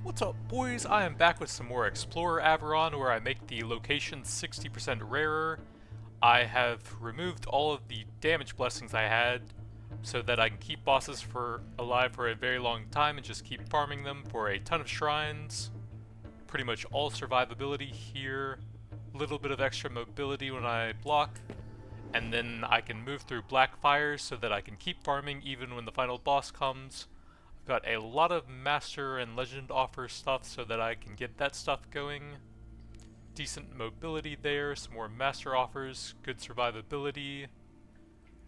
What's up, boys? I am back with some more Explorer Averon, where I make the location 60% rarer. I have removed all of the damage blessings I had, so that I can keep bosses alive for a very long time and just keep farming them for a ton of shrines. Pretty much all survivability here, a little bit of extra mobility when I block, and then I can move through black fires so that I can keep farming even when the final boss comes. Got a lot of master and legend offer stuff so that I can get that stuff going. Decent mobility there, some more master offers, good survivability.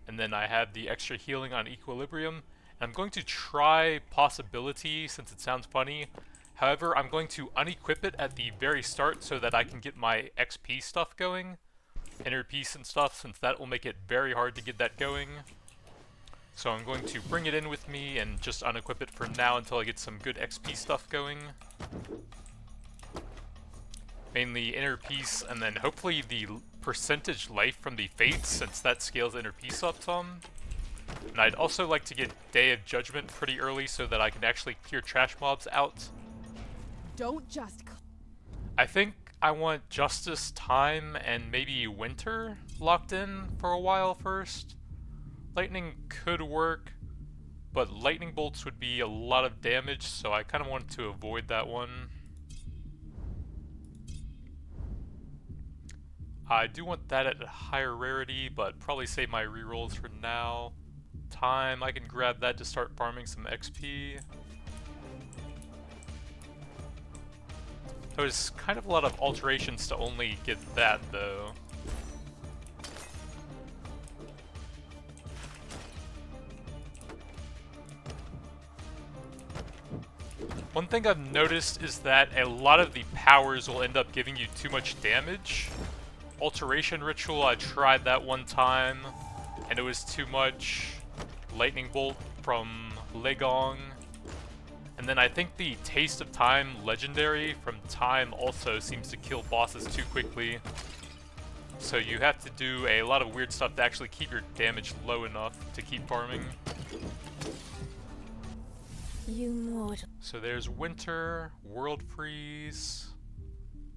And then I have the extra healing on equilibrium. And I'm going to try possibility since it sounds funny. However, I'm going to unequip it at the very start so that I can get my XP stuff going. Inner peace and stuff, since that will make it very hard to get that going. So I'm going to bring it in with me and just unequip it for now until I get some good XP stuff going. Mainly inner peace, and then hopefully the percentage life from the fates, since that scales inner peace up some. And I'd also like to get Day of Judgment pretty early so that I can actually clear trash mobs out. Don't just... I think I want Justice, Time, and maybe Winter locked in for a while first. Lightning could work, but lightning bolts would be a lot of damage, so I kind of wanted to avoid that one. I do want that at a higher rarity, but probably save my rerolls for now. Time, I can grab that to start farming some XP. There's kind of a lot of alterations to only get that, though. One thing I've noticed is that a lot of the powers will end up giving you too much damage. Alteration Ritual, I tried that one time, and it was too much. Lightning Bolt from Legong. And then I think the Taste of Time Legendary from Time also seems to kill bosses too quickly. So you have to do a lot of weird stuff to actually keep your damage low enough to keep farming. You mortal. So there's Winter, World Freeze.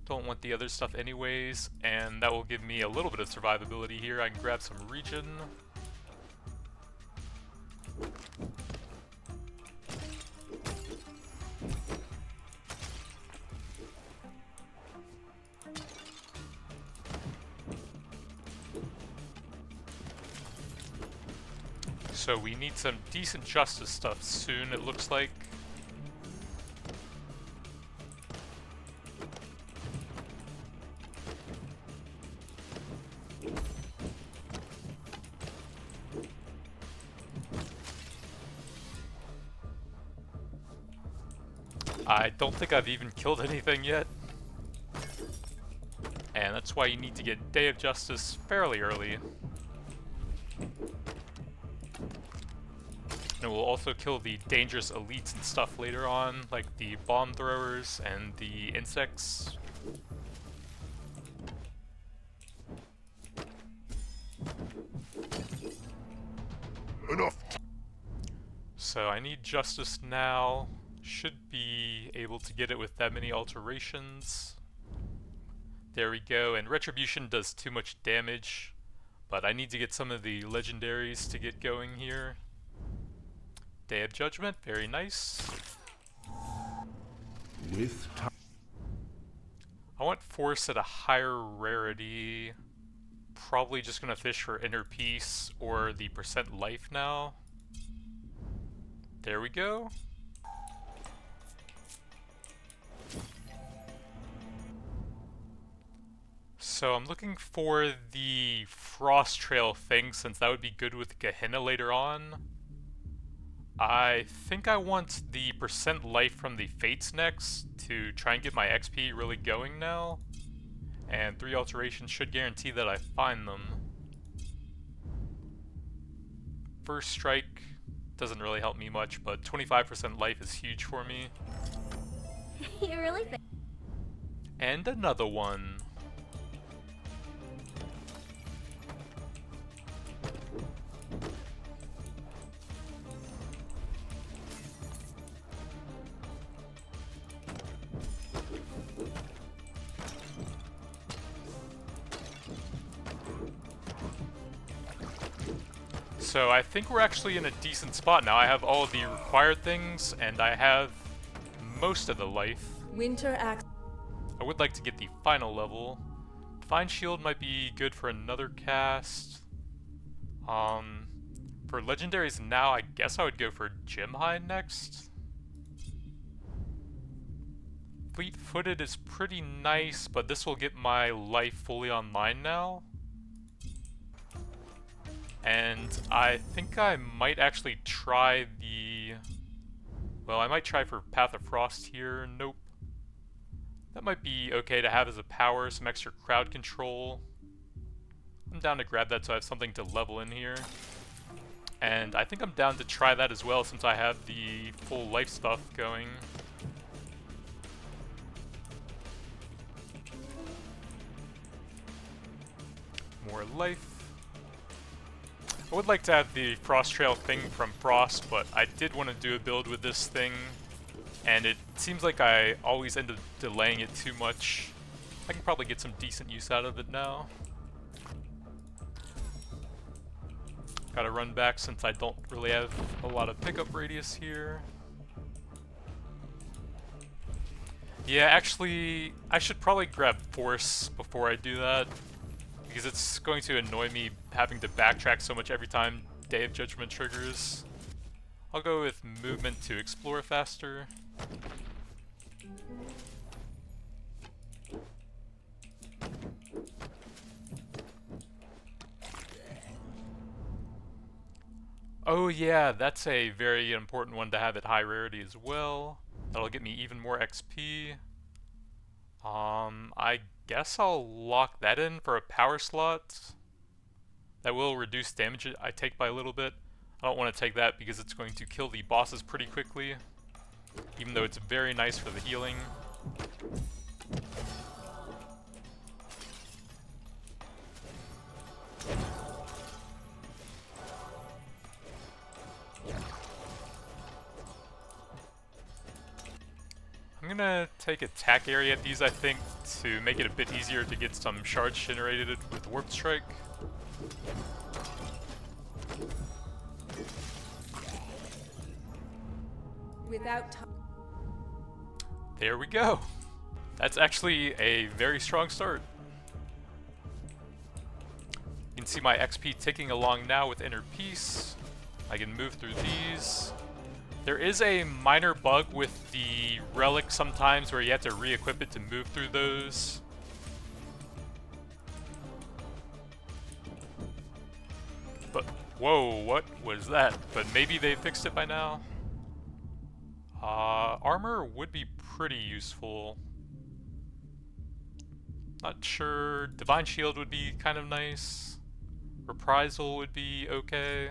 Don't want the other stuff anyways, and that will give me a little bit of survivability here. I can grab some Regen. So we need some decent justice stuff soon, it looks like. I don't think I've even killed anything yet. And that's why you need to get Day of Justice fairly early. And we'll also kill the dangerous elites and stuff later on, like the bomb throwers and the insects. Enough! So I need justice now. Should be able to get it with that many alterations. There we go, and Retribution does too much damage, but I need to get some of the Legendaries to get going here. Day of Judgment, very nice. With time. I want Force at a higher rarity. Probably just gonna fish for Inner Peace or the percent life now. There we go. So I'm looking for the Frost Trail thing, since that would be good with Gehenna later on. I think I want the percent life from the Fates next to try and get my XP really going now. And 3 alterations should guarantee that I find them. First Strike doesn't really help me much, but 25% life is huge for me. You really think... And another one. So I think we're actually in a decent spot now. I have all of the required things, and I have most of the life. Winter axe. I would like to get the final level. Divine Shield might be good for another cast. For Legendaries now, I guess I would go for Gem High next. Fleet-footed is pretty nice, but this will get my life fully online now. And I think I might actually try the... Well, I might try for Path of Frost here. Nope. That might be okay to have as a power, some extra crowd control. I'm down to grab that so I have something to level in here. And I think I'm down to try that as well since I have the full life stuff going. More life. I would like to have the Frost Trail thing from Frost, but I did want to do a build with this thing, and it seems like I always end up delaying it too much. I can probably get some decent use out of it now. Gotta run back since I don't really have a lot of pickup radius here. Yeah, actually, I should probably grab Force before I do that, because it's going to annoy me having to backtrack so much every time Day of Judgment triggers. I'll go with movement to explore faster. Oh yeah, that's a very important one to have at high rarity as well. That'll get me even more XP. I guess I'll lock that in for a power slot. That will reduce damage I take by a little bit. I don't want to take that because it's going to kill the bosses pretty quickly, even though it's very nice for the healing. I'm gonna take attack area at these, I think, to make it a bit easier to get some shards generated with Warp Strike. Without There we go. That's actually a very strong start. You can see my XP ticking along now with Inner Peace. I can move through these. There is a minor bug with the relic sometimes where you have to re-equip it to move through those. But, whoa, what was that? But maybe they fixed it by now. Armor would be pretty useful. Not sure. Divine Shield would be kind of nice. Reprisal would be okay.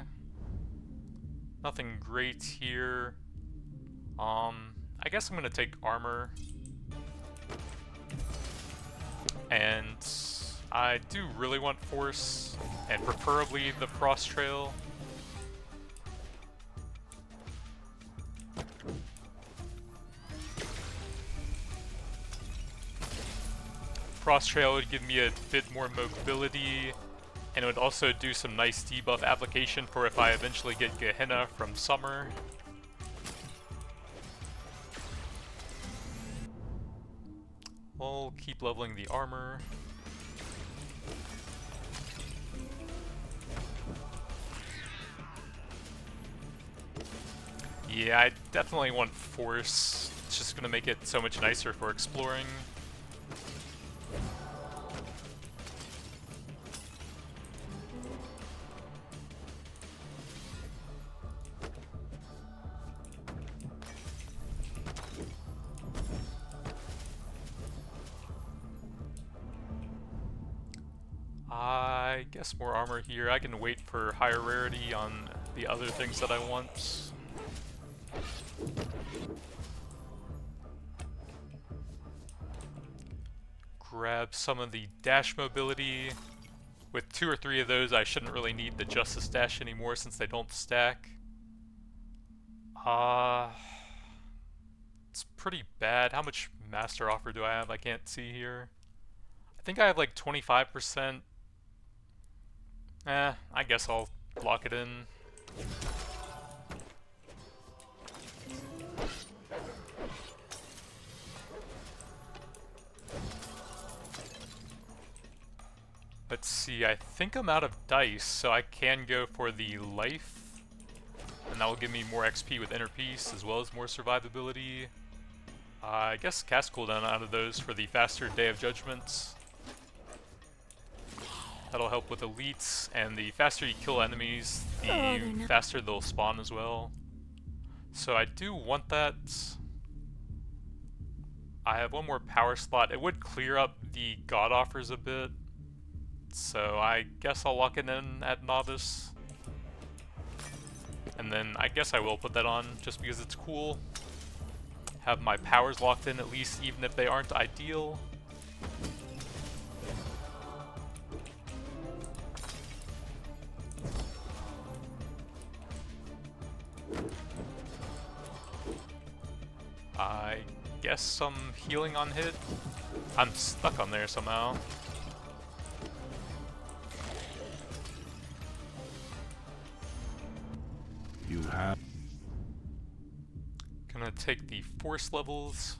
Nothing great here. I guess I'm gonna take armor. And I do really want force, and preferably the Frost Trail. Frost Trail would give me a bit more mobility, and it would also do some nice debuff application for if I eventually get Gehenna from Summer. We'll keep leveling the armor. Yeah, I definitely want force. It's just gonna make it so much nicer for exploring. I guess more armor here. I can wait for higher rarity on the other things that I want. Grab some of the dash mobility. With 2 or 3 of those, I shouldn't really need the Justice Dash anymore since they don't stack. It's pretty bad. How much Master Offer do I have? I can't see here. I think I have like 25%. I guess I'll lock it in. Let's see, I think I'm out of dice, so I can go for the life. And that will give me more XP with Inner Peace, as well as more survivability. I guess cast cooldown out of those for the faster Day of Judgments. That'll help with elites, and the faster you kill enemies, the faster they'll spawn as well. So I do want that. I have one more power slot. It would clear up the God Offers a bit. So I guess I'll lock it in at Novice. And then I guess I will put that on just because it's cool. Have my powers locked in at least, even if they aren't ideal. I guess some healing on hit. I'm stuck on there somehow. You have. Gonna take the force levels.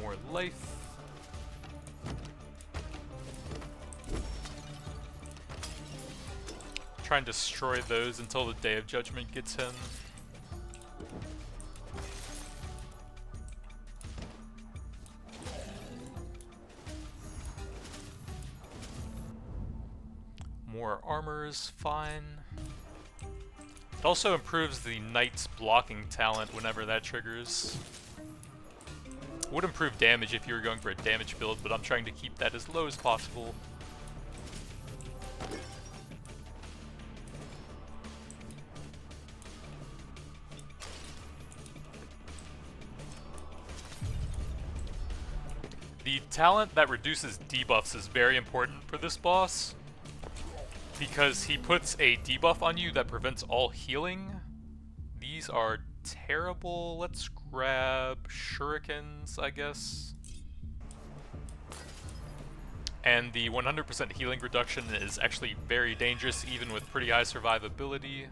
More life. Try and destroy those until the Day of Judgment gets him. More armor is fine. It also improves the Knight's blocking talent whenever that triggers. Would improve damage if you were going for a damage build, but I'm trying to keep that as low as possible. The talent that reduces debuffs is very important for this boss, because he puts a debuff on you that prevents all healing. These are terrible. Let's grab shurikens, I guess. And the 100% healing reduction is actually very dangerous, even with pretty high survivability.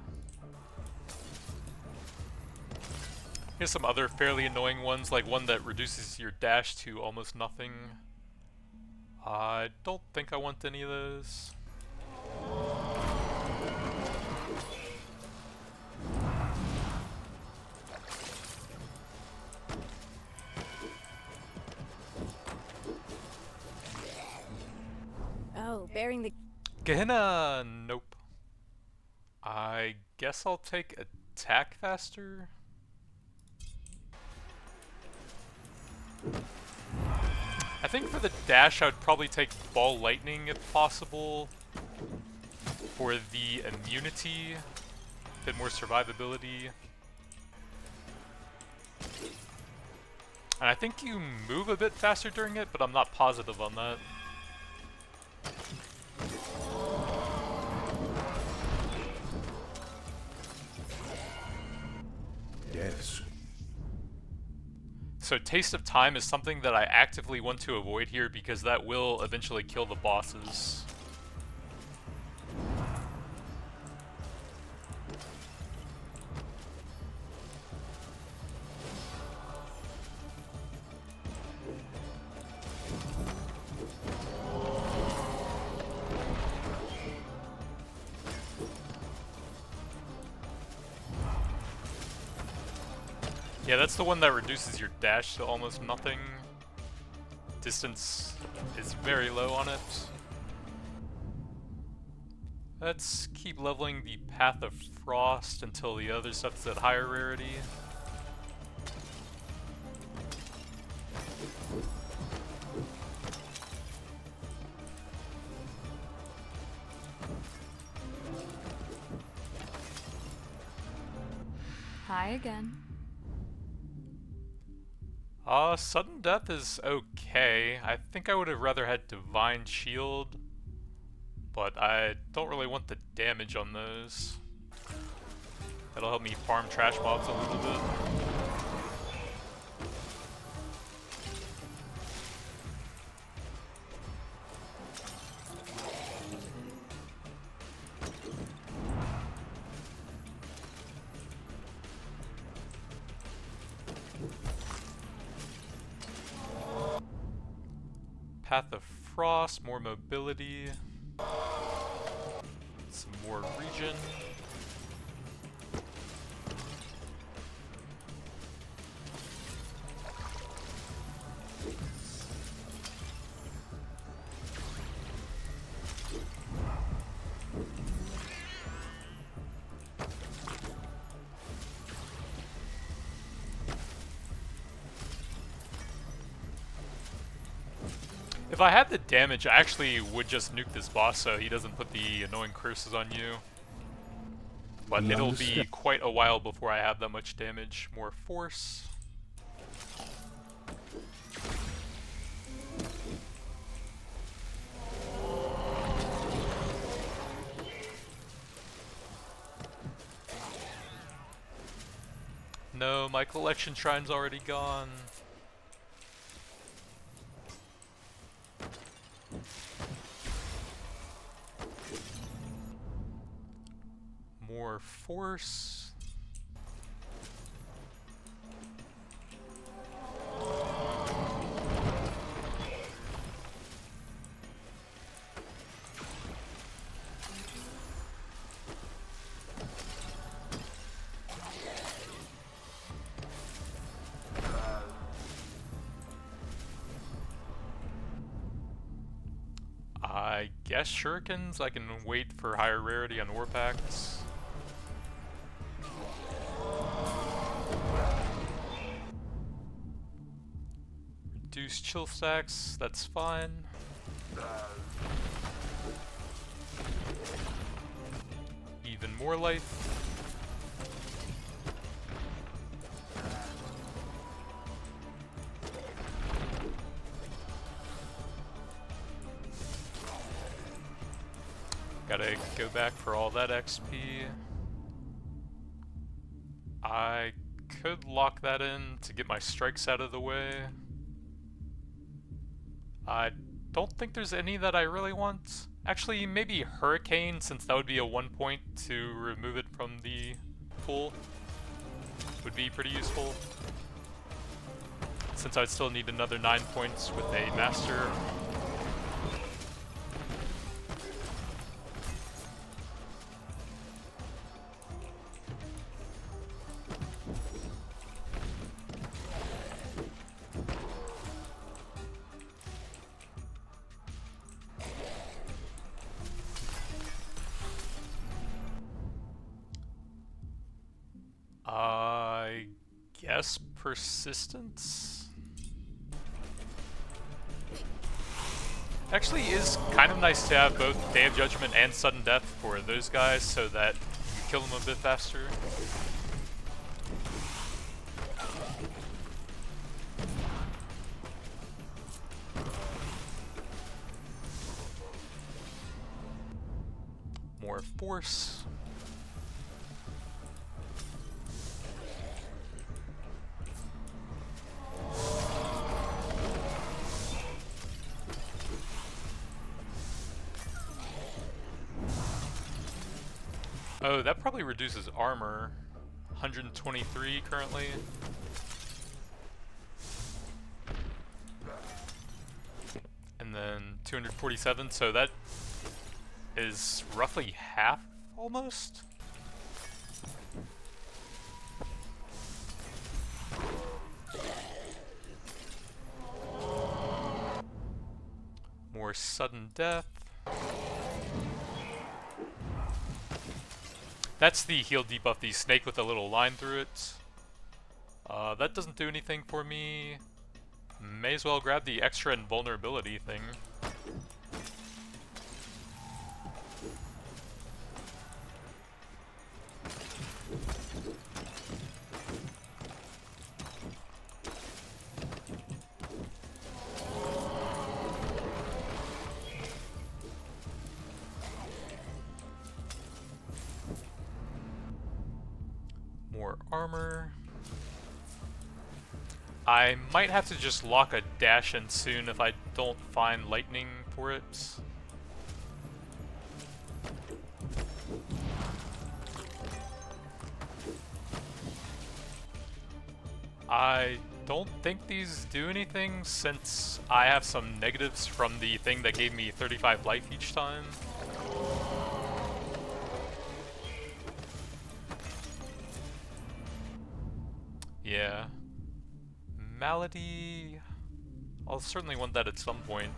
Here's some other fairly annoying ones, like one that reduces your dash to almost nothing. I don't think I want any of those. Oh, bearing the... Gehenna, nope. I guess I'll take attack faster. I think for the dash I would probably take ball lightning if possible. For the immunity, a bit more survivability. And I think you move a bit faster during it, but I'm not positive on that. Yes. So Taste of Time is something that I actively want to avoid here because that will eventually kill the bosses. Yeah, that's the one that reduces your dash to almost nothing. Distance is very low on it. Let's keep leveling the Path of Frost until the other stuff is at higher rarity. Hi again. Sudden Death is okay. I think I would have rather had Divine Shield, but I don't really want the damage on those. That'll help me farm trash mobs a little bit. Path of Frost, more mobility. Some more regen. If I had the damage, I actually would just nuke this boss so he doesn't put the annoying curses on you. But it'll be quite a while before I have that much damage. More force. No, my collection shrine's already gone. More force. I guess shurikens. I can wait for higher rarity on warpacks. Reduce chill stacks, that's fine. Even more life. Gotta go back for all that XP. I could lock that in to get my strikes out of the way. I don't think there's any that I really want. Actually, maybe Hurricane, since that would be a 1 point to remove it from the pool. Would be pretty useful. Since I'd still need another 9 points with a Master. I guess persistence? Actually is kind of nice to have both Day of Judgment and Sudden Death for those guys so that you kill them a bit faster. More force. Oh, that probably reduces armor. 123 currently. And then 247, so that is roughly half, almost? More sudden death. That's the heal debuff, the snake with a little line through it. That doesn't do anything for me. May as well grab the extra invulnerability thing. More armor. I might have to just lock a dash in soon if I don't find lightning for it. I don't think these do anything since I have some negatives from the thing that gave me 35 life each time. Yeah. Malady... I'll certainly want that at some point.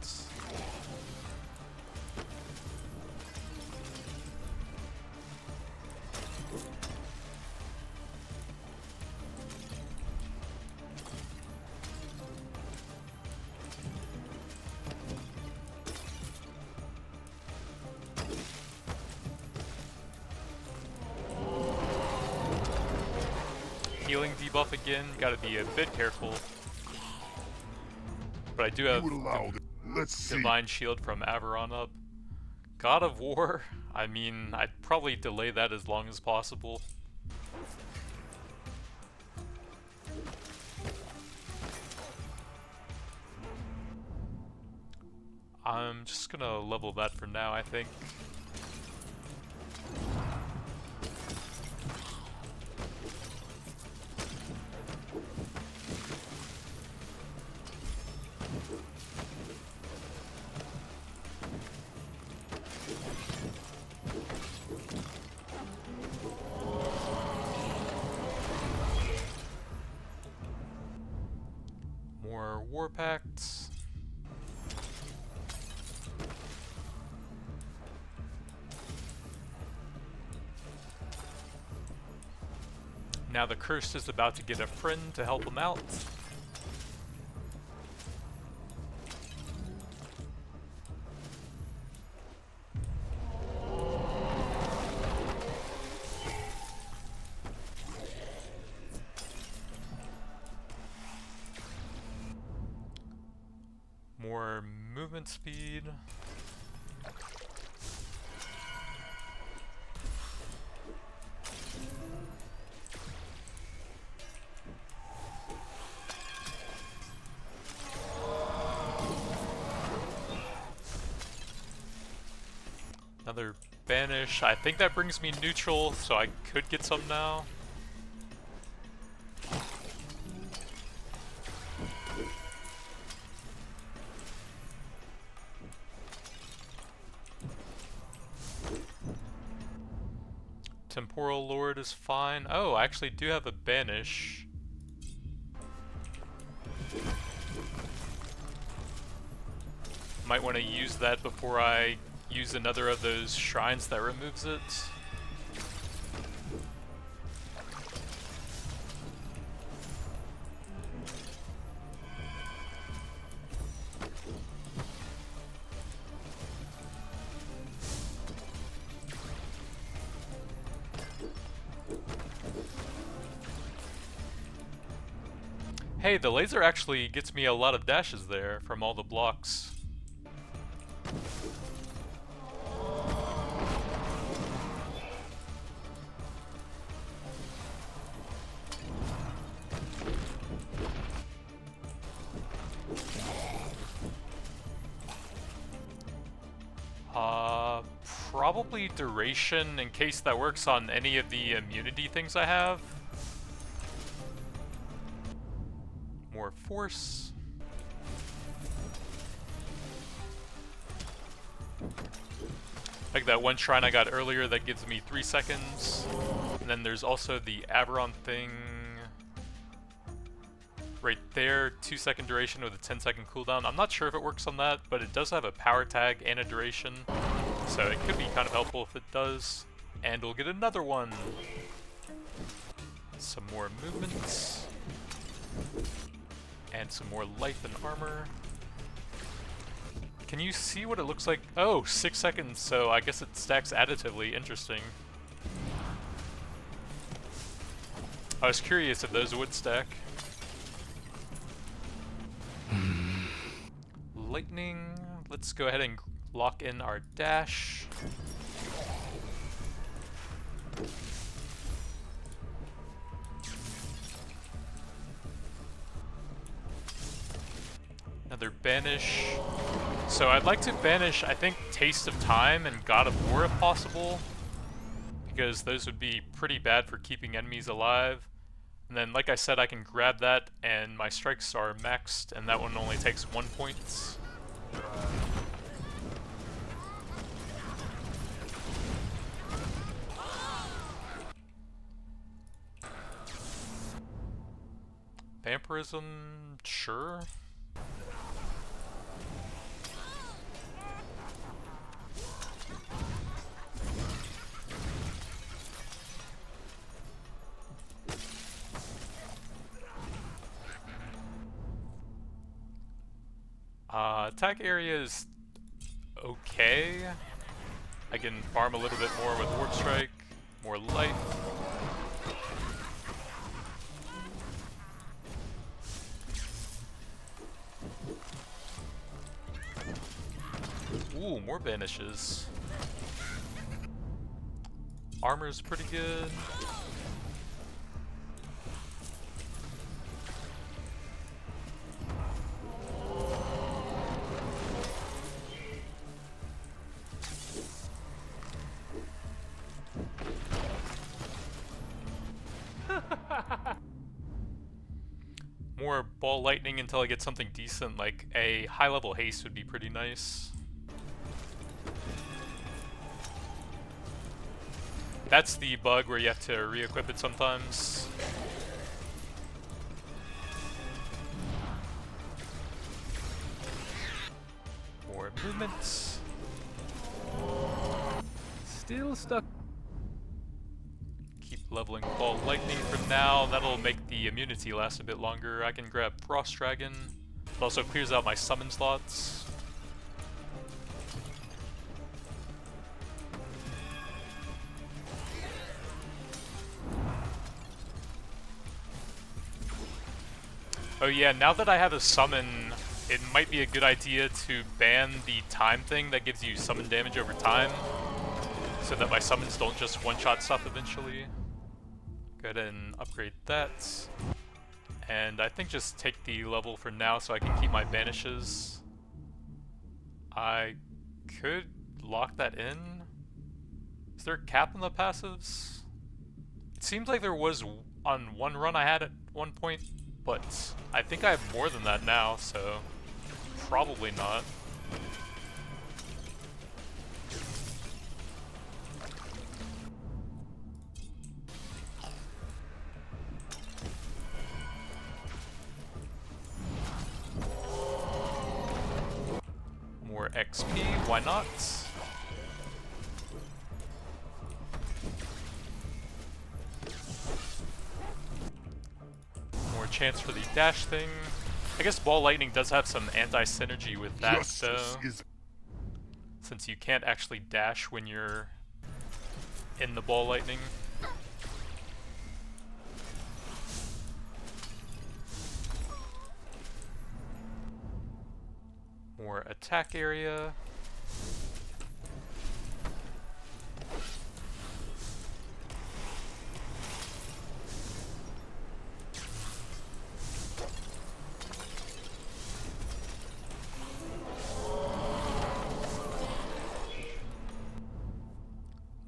Healing debuff again, gotta be a bit careful. But I do have Divine Shield from Averon up. God of War, I mean, I'd probably delay that as long as possible. I'm just gonna level that for now, I think. More war pacts. Now the cursed is about to get a friend to help him out. More movement speed. Another banish. I think that brings me neutral, so I could get some now. Temporal Lord is fine. Oh, I actually do have a banish. Might want to use that before I use another of those shrines that removes it. Hey, the laser actually gets me a lot of dashes there from all the blocks. Probably duration in case that works on any of the immunity things I have. More force. Like that one shrine I got earlier that gives me 3 seconds. And then there's also the Averon thing right there, 2-second duration with a 10-second cooldown. I'm not sure if it works on that, but it does have a power tag and a duration. So it could be kind of helpful if it does. And we'll get another one. Some more movements. And some more life and armor. Can you see what it looks like? Oh, 6 seconds, so I guess it stacks additively. Interesting. I was curious if those would stack. Lightning. Let's go ahead and lock in our dash. Another banish. So I'd like to banish, I think, Taste of Time and God of War if possible, because those would be pretty bad for keeping enemies alive. And then, like I said, I can grab that, and my strikes are maxed, and that one only takes 1 point. Vampirism, sure. Attack area is okay. I can farm a little bit more with Warp Strike, more life. Ooh, more banishes. Armor's pretty good. More ball lightning until I get something decent, like a high level haste would be pretty nice. That's the bug where you have to re-equip it sometimes. More movements. Still stuck. Keep leveling ball lightning for now. That'll make the immunity last a bit longer. I can grab Frost Dragon. It also clears out my summon slots. Oh yeah, now that I have a summon, it might be a good idea to ban the time thing that gives you summon damage over time, so that my summons don't just one-shot stuff eventually. Go ahead and upgrade that. And I think just take the level for now so I can keep my banishes. I could lock that in. Is there a cap on the passives? It seems like there was on one run I had at one point, but I think I have more than that now, so probably not. More XP, why not? More chance for the dash thing. I guess Ball Lightning does have some anti-synergy with that though, since you can't actually dash when you're in the Ball Lightning. More attack area.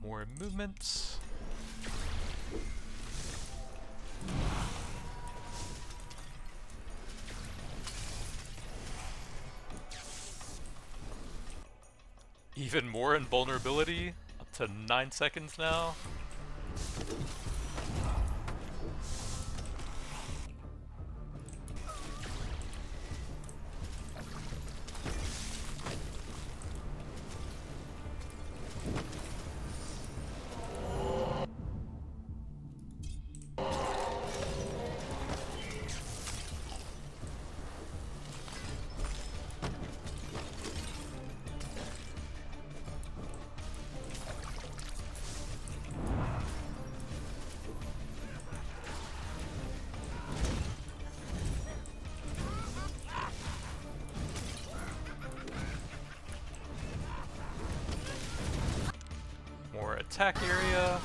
More movements. Even more invulnerability, up to 9 seconds now. Attack area.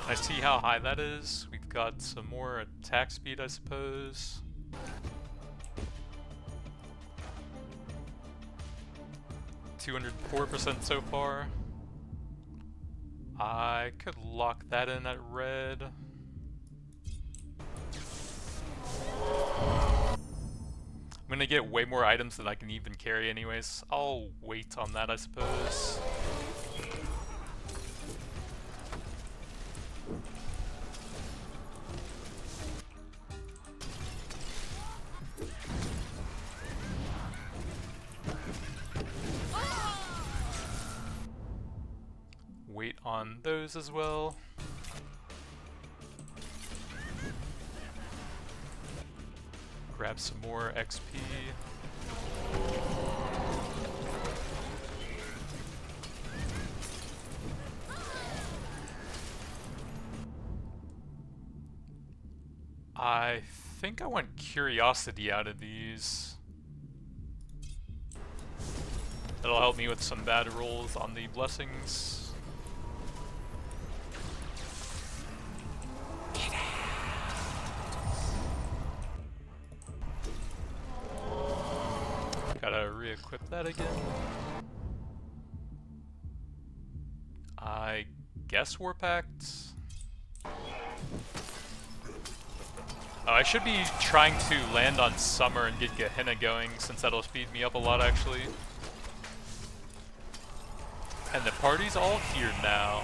I see how high that is. We've got some more attack speed, I suppose. $204% so far. I could lock that in at red. I'm gonna get way more items than I can even carry anyways. I'll wait on that, I suppose. Wait on those as well. Grab some more XP. I think I want curiosity out of these. That'll help me with some bad rolls on the blessings. Gotta re-equip that again. I guess War Pact. Oh, I should be trying to land on Summer and get Gehenna going, since that'll speed me up a lot actually. And the party's all here now.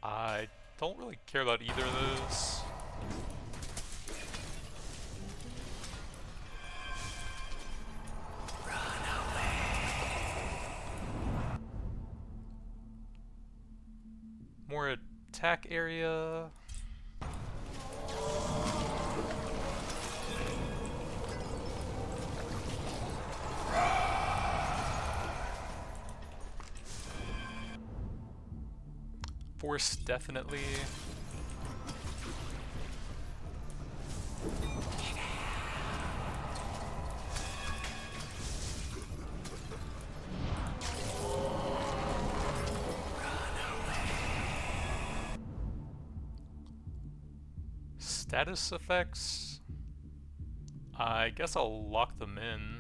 I don't really care about either of those. More attack area. Force, definitely. Status effects? I guess I'll lock them in.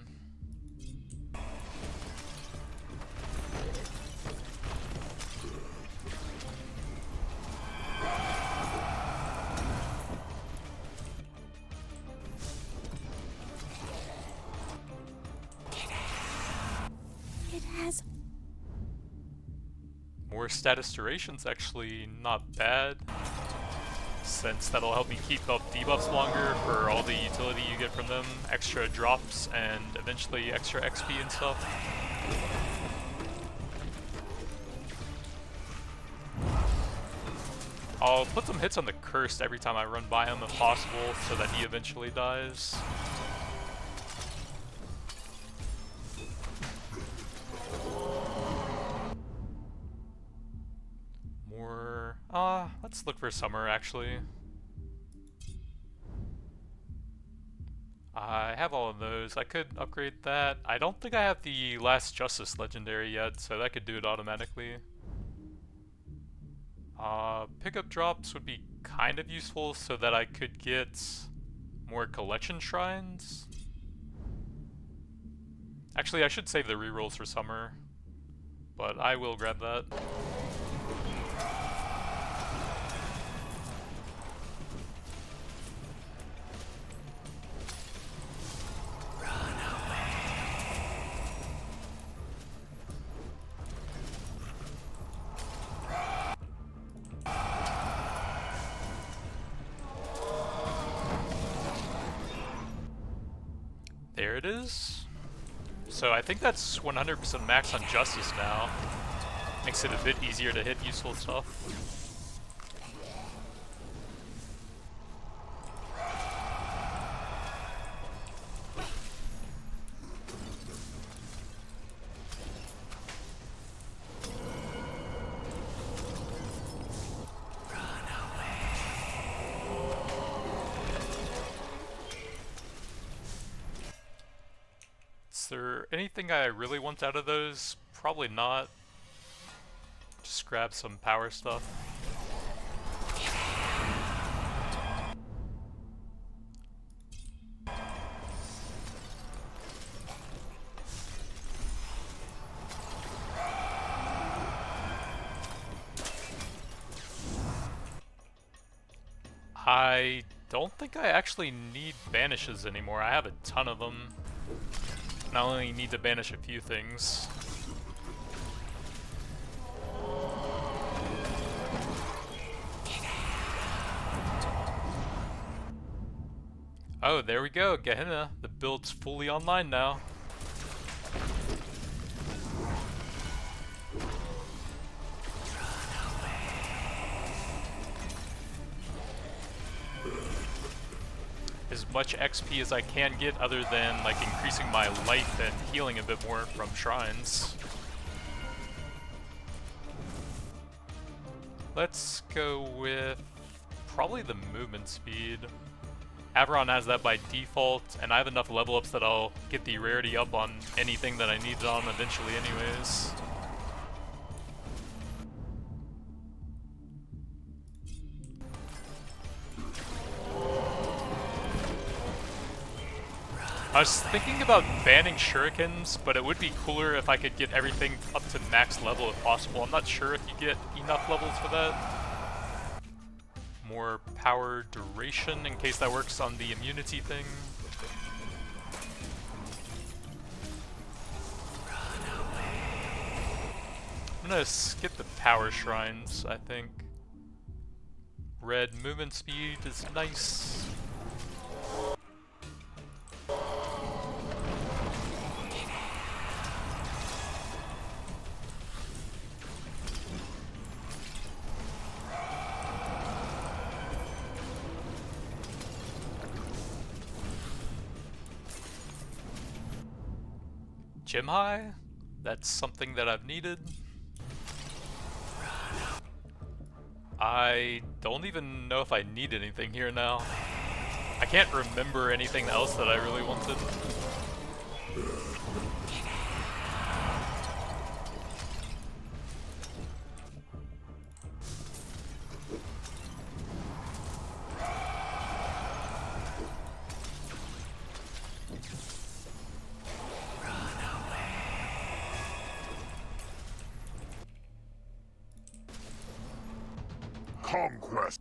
More status duration's actually not bad, since that'll help me keep up debuffs longer for all the utility you get from them, extra drops, and eventually extra XP and stuff. I'll put some hits on the Cursed every time I run by him if possible, so that he eventually dies. Let's look for Summer, actually. I have all of those. I could upgrade that. I don't think I have the Last Justice legendary yet, so that could do it automatically. Pickup drops would be kind of useful so that I could get more collection shrines. Actually, I should save the rerolls for Summer, but I will grab that. There it is. So I think that's 100% max on Justice now. Makes it a bit easier to hit useful stuff. Is there anything I really want out of those? Probably not. Just grab some power stuff. I don't think I actually need banishes anymore. I have a ton of them. And I only need to banish a few things. Oh, there we go, Gehenna. The build's fully online now. As much XP as I can get other than like increasing my life and healing a bit more from shrines. Let's go with probably the movement speed. Averron has that by default, and I have enough level ups that I'll get the rarity up on anything that I need it on eventually anyways. I was thinking about banning shurikens, but it would be cooler if I could get everything up to max level if possible. I'm not sure if you get enough levels for that. More power duration in case that works on the immunity thing. I'm gonna skip the power shrines, I think. Red movement speed is nice. Gem high? That's something that I've needed. I don't even know if I need anything here now. I can't remember anything else that I really wanted. Conquest.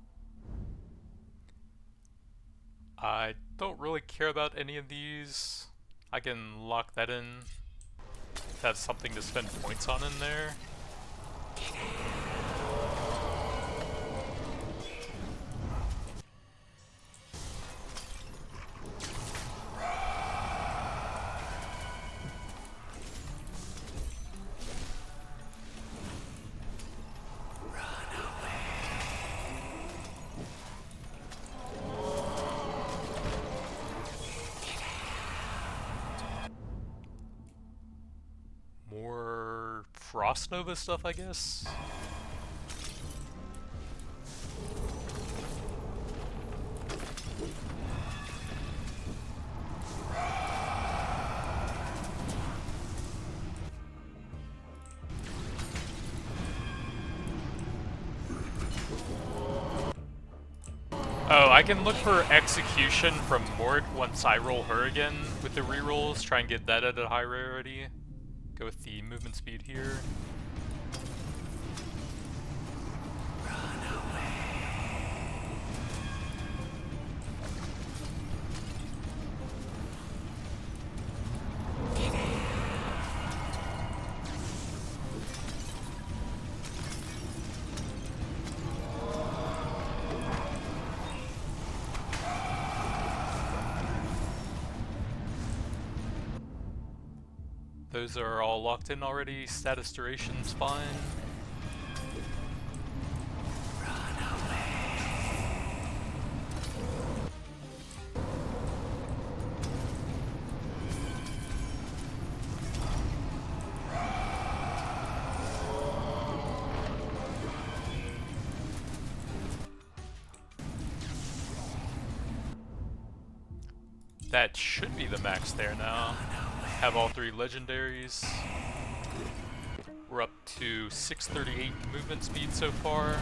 I don't really care about any of these. I can lock that in. Have something to spend points on in there. More Frost Nova stuff, I guess. Oh, I can look for Execution from Mort once I roll her again with the rerolls, try and get that at a high rarity. Go with the movement speed here. Those are all locked in already. Status duration's fine. That should be the max there now. Have all 3 legendaries. We're up to 638 movement speed so far.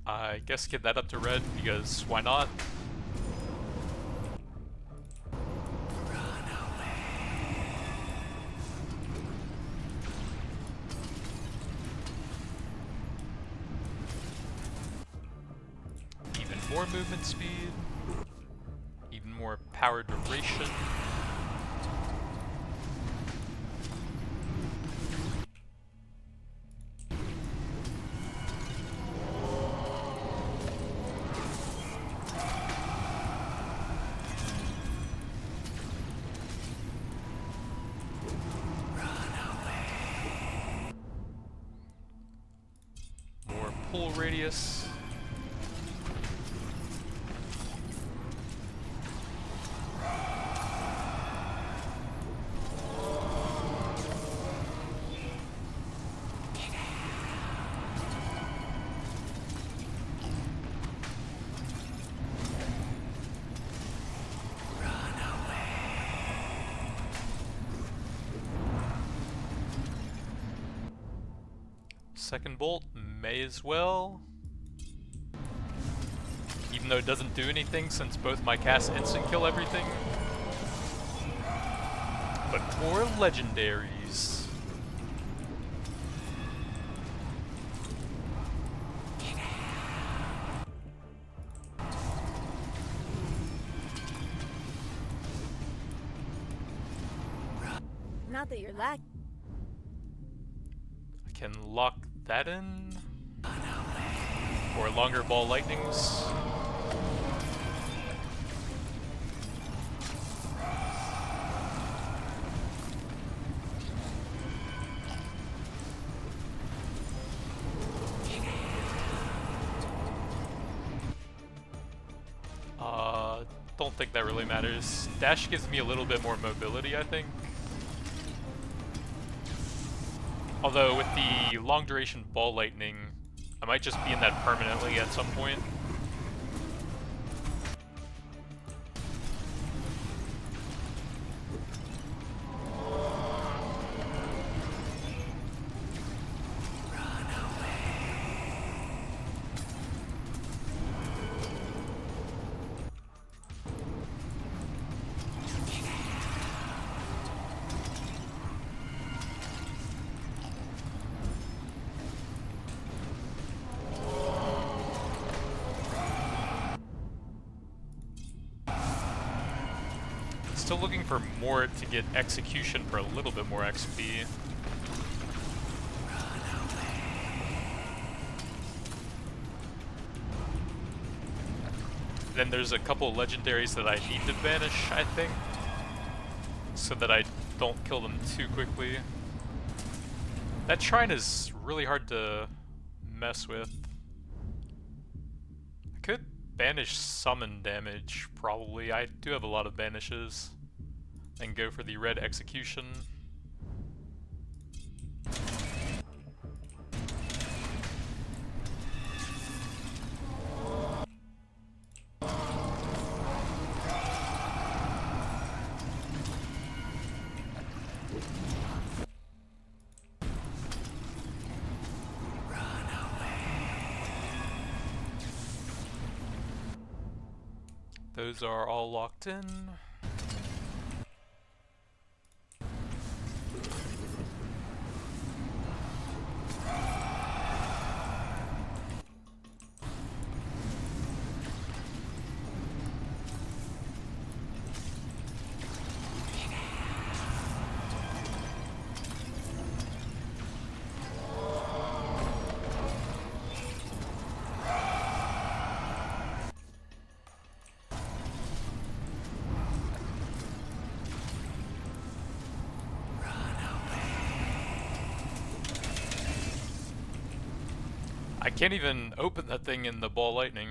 I guess get that up to red, because why not? Even more movement speed. Even more power duration. More pull radius. Second bolt, may as well. Even though it doesn't do anything since both my casts instant kill everything. But more legendaries. Not that you're lack. I can lock that in. For longer ball lightnings. Don't think that really matters. Dash gives me a little bit more mobility, I think. Although with the long duration ball lightning, I might just be in that permanently at some point. Still looking for more to get execution for a little bit more XP. Then there's a couple legendaries that I need to banish, I think, so that I don't kill them too quickly. That shrine is really hard to mess with. I could banish summon damage, probably. I do have a lot of banishes. And go for the red execution. Those are all locked in. I can't even open that thing in the ball lightning.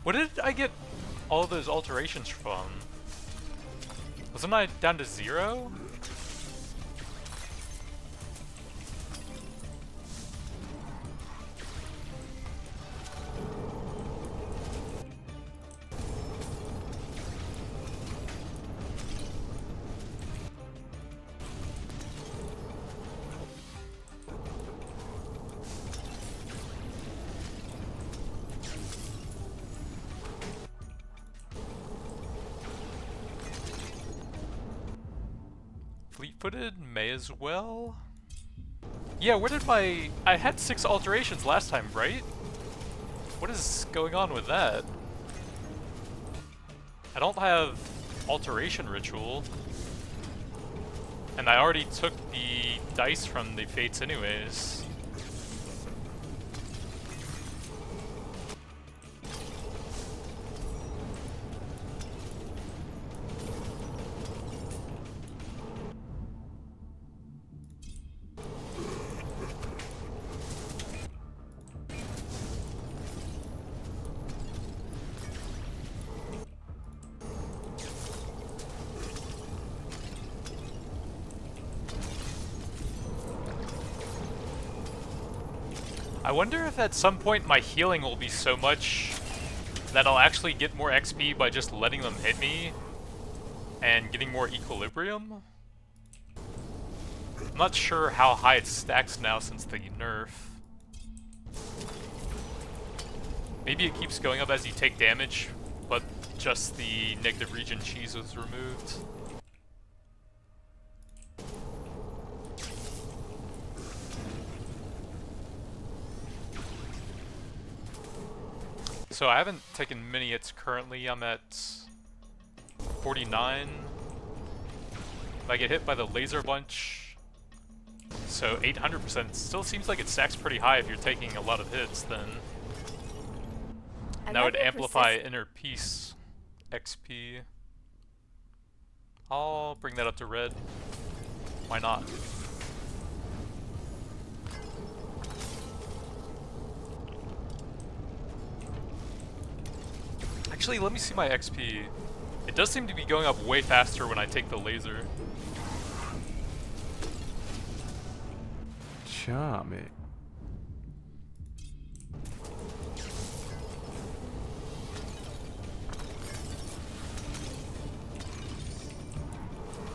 What did I get all those alterations from? Wasn't I down to 0? Fleet-footed may as well. Yeah, where did my... I had 6 alterations last time, right? What is going on with that? I don't have alteration ritual. And I already took the dice from the fates anyways. I wonder if at some point my healing will be so much that I'll actually get more XP by just letting them hit me and getting more equilibrium. I'm not sure how high it stacks now since the nerf. Maybe it keeps going up as you take damage, but just the negative region cheese was removed. So I haven't taken many hits currently. I'm at 49. If I get hit by the laser bunch, so 800%. Still seems like it stacks pretty high if you're taking a lot of hits then. That would amplify inner peace XP. I'll bring that up to red. Why not? Actually, let me see my XP. It does seem to be going up way faster when I take the laser. Charming.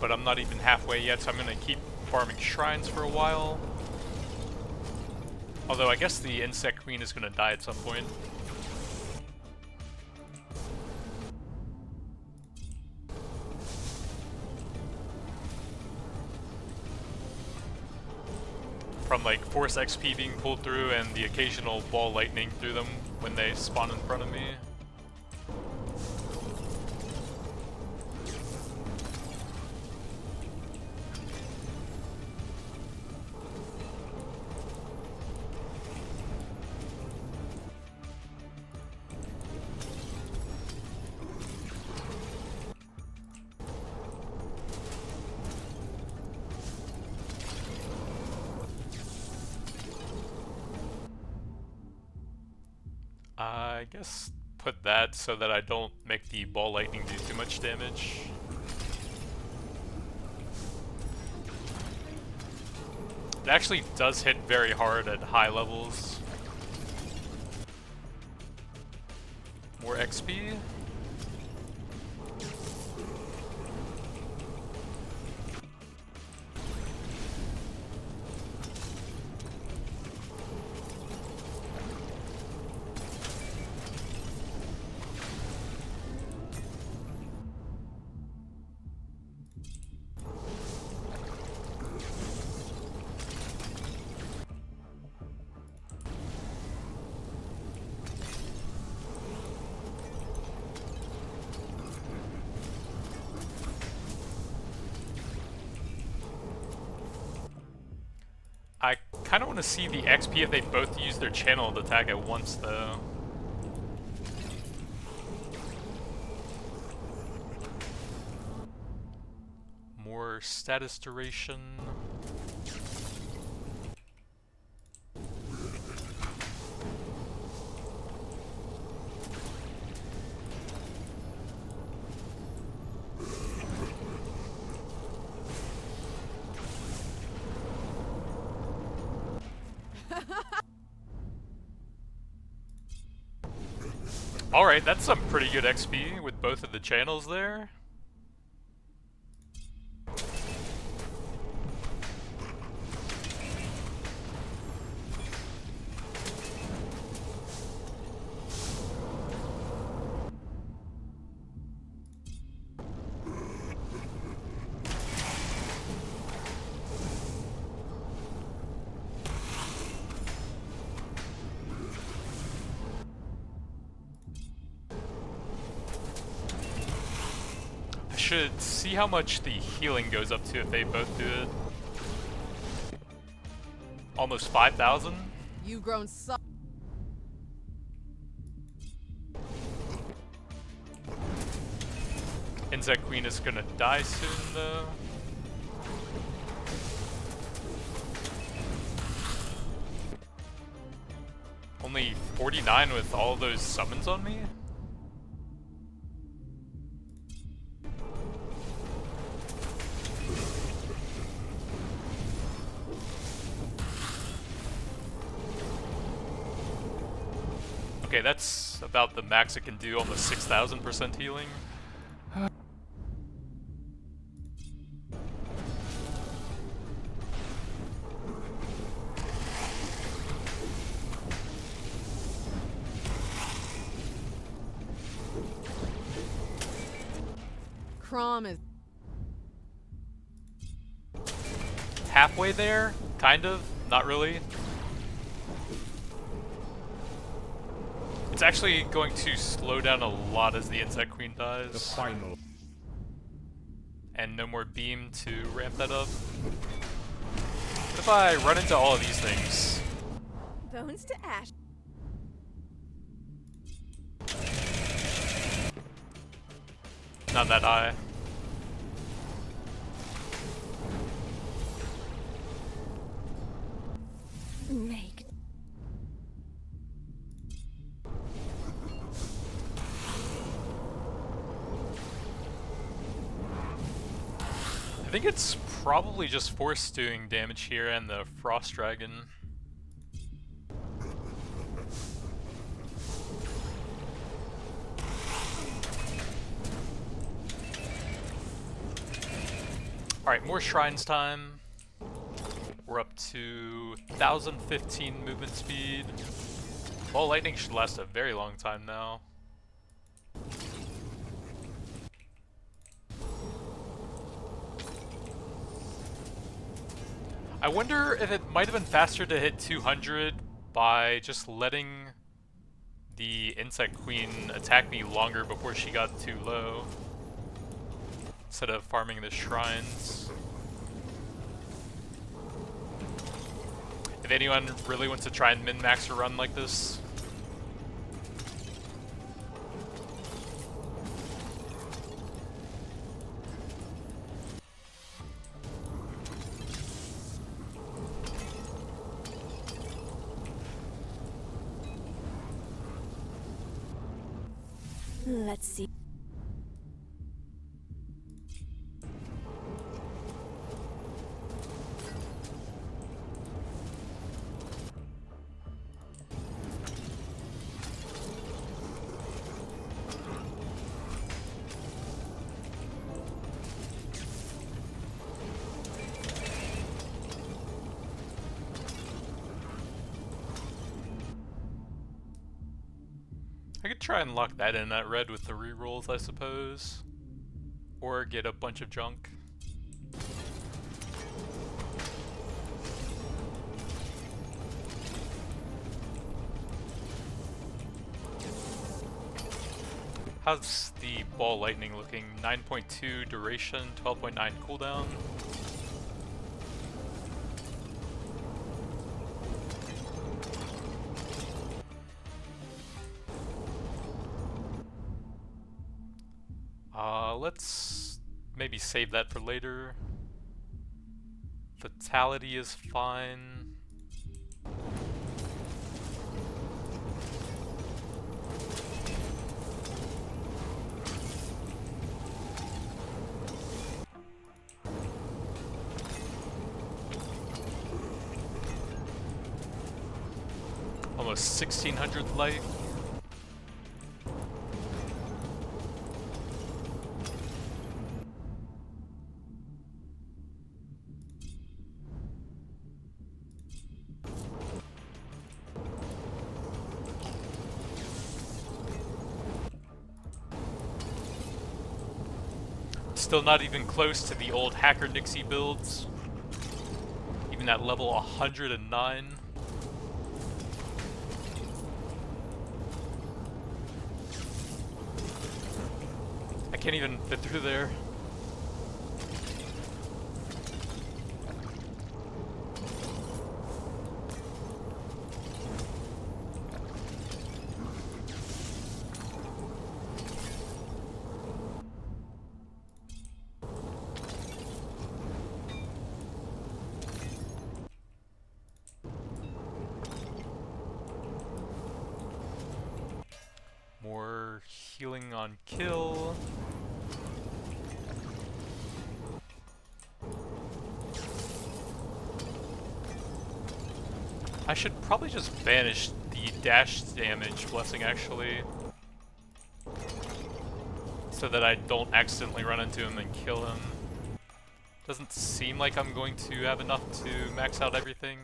But I'm not even halfway yet, so I'm gonna keep farming shrines for a while. Although I guess the insect queen is gonna die at some point. From like force XP being pulled through and the occasional ball lightning through them when they spawn in front of me. I guess put that so that I don't make the ball lightning do too much damage. It actually does hit very hard at high levels. More XP. I kind of want to see the XP if they both use their channeled attack at once, though. More status duration. Alright, that's some pretty good XP with both of the channels there. Should see how much the healing goes up to if they both do it. Almost 5,000. You've grown so. Insect Queen is gonna die soon though. Only 49 with all those summons on me? Okay, that's about the max it can do, almost 6,000% healing. Crom is. Halfway there? Kind of? Not really. It's actually going to slow down a lot as the Insect Queen dies. The final. And no more beam to ramp that up. What if I run into all of these things? Bones to ash. Not that high. Make. I think it's probably just Force doing damage here and the Frost Dragon. Alright, more shrines time. We're up to 1,015 movement speed. Ball lightning should last a very long time now. I wonder if it might have been faster to hit 200 by just letting the Insect Queen attack me longer before she got too low, instead of farming the shrines. If anyone really wants to try and min-max a run like this. Let's see. I could try and lock that in at red with the rerolls, I suppose. Or get a bunch of junk. How's the ball lightning looking? 9.2 duration, 12.9 cooldown. Let's maybe save that for later. Fatality is fine. almost 1600 life. Still not even close to the old Hacker Nixie builds. Even at level 109. I can't even fit through there. More healing on kill. I should probably just banish the dash damage blessing actually, so that I don't accidentally run into him and kill him. Doesn't seem like I'm going to have enough to max out everything.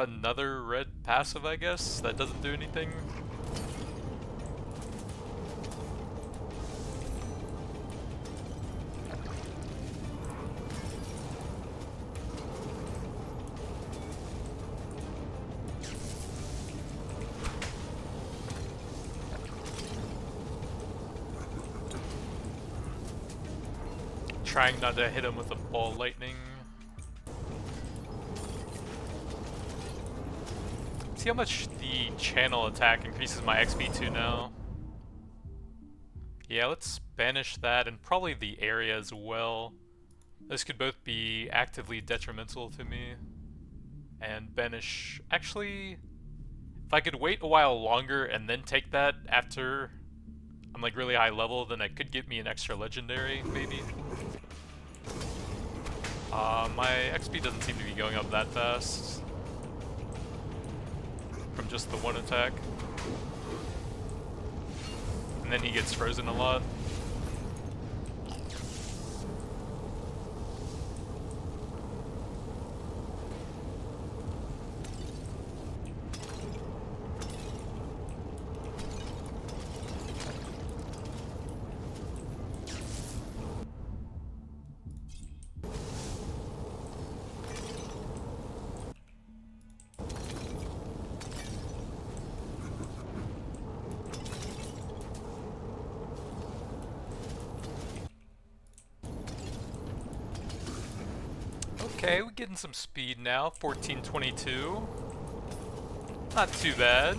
Another red passive, I guess? That doesn't do anything? Trying not to hit him with a ball lightning. See how much the channel attack increases my XP to now. Yeah, let's banish that and probably the area as well. This could both be actively detrimental to me. And banish... Actually, if I could wait a while longer and then take that after I'm like really high level, then it could get me an extra legendary, maybe. My XP doesn't seem to be going up that fast. From just the one attack. And then he gets frozen a lot. Okay, we're getting some speed now. 1422. Not too bad.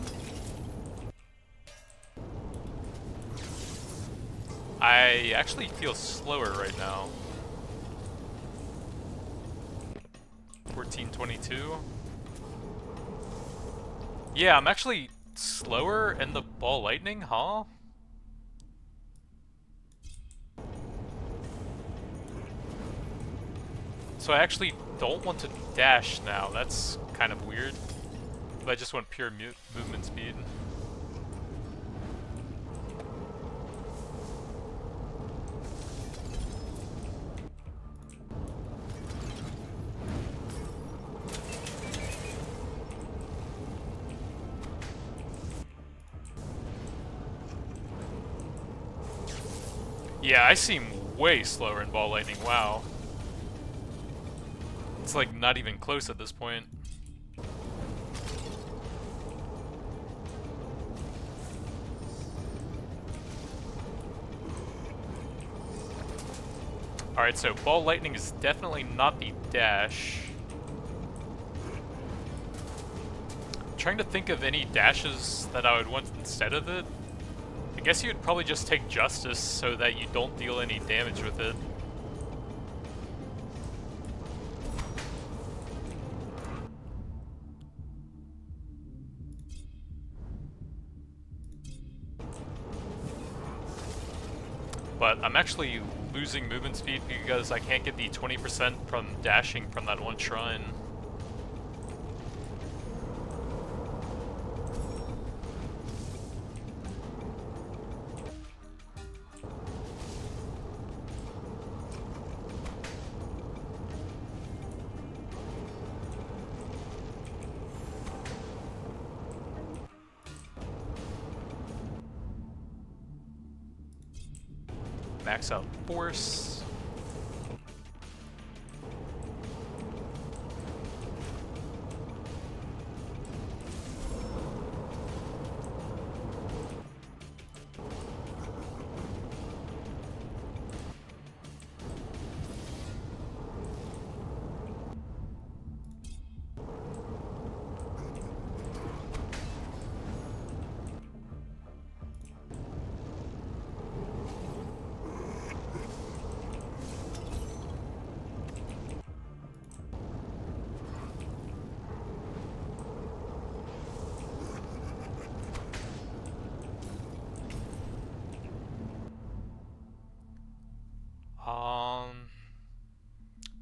I actually feel slower right now. 1422. Yeah, I'm actually slower in the ball lightning, huh? So I actually don't want to dash now. That's kind of weird. But I just want pure movement speed. Yeah, I seem way slower in ball lightning. Wow. It's like not even close at this point. Alright, so ball lightning is definitely not the dash. I'm trying to think of any dashes that I would want instead of it. I guess you would probably just take justice so that you don't deal any damage with it. But I'm actually losing movement speed because I can't get the 20% from dashing from that one shrine. Max out force.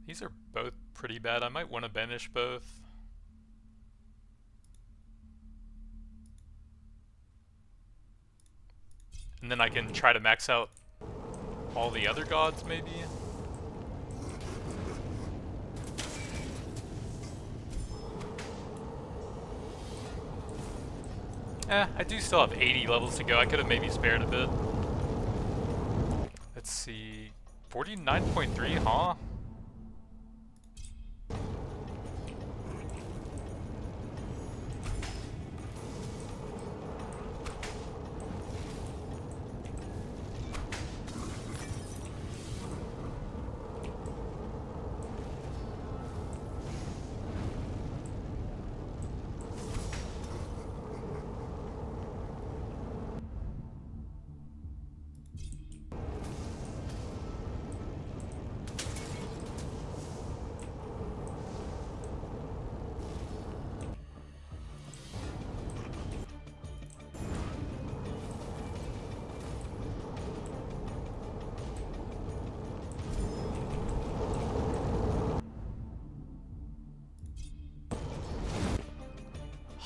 These are both pretty bad. I might want to banish both. And then I can try to max out all the other gods, maybe? I do still have 80 levels to go. I could have maybe spared a bit. Let's see... 49.3, huh?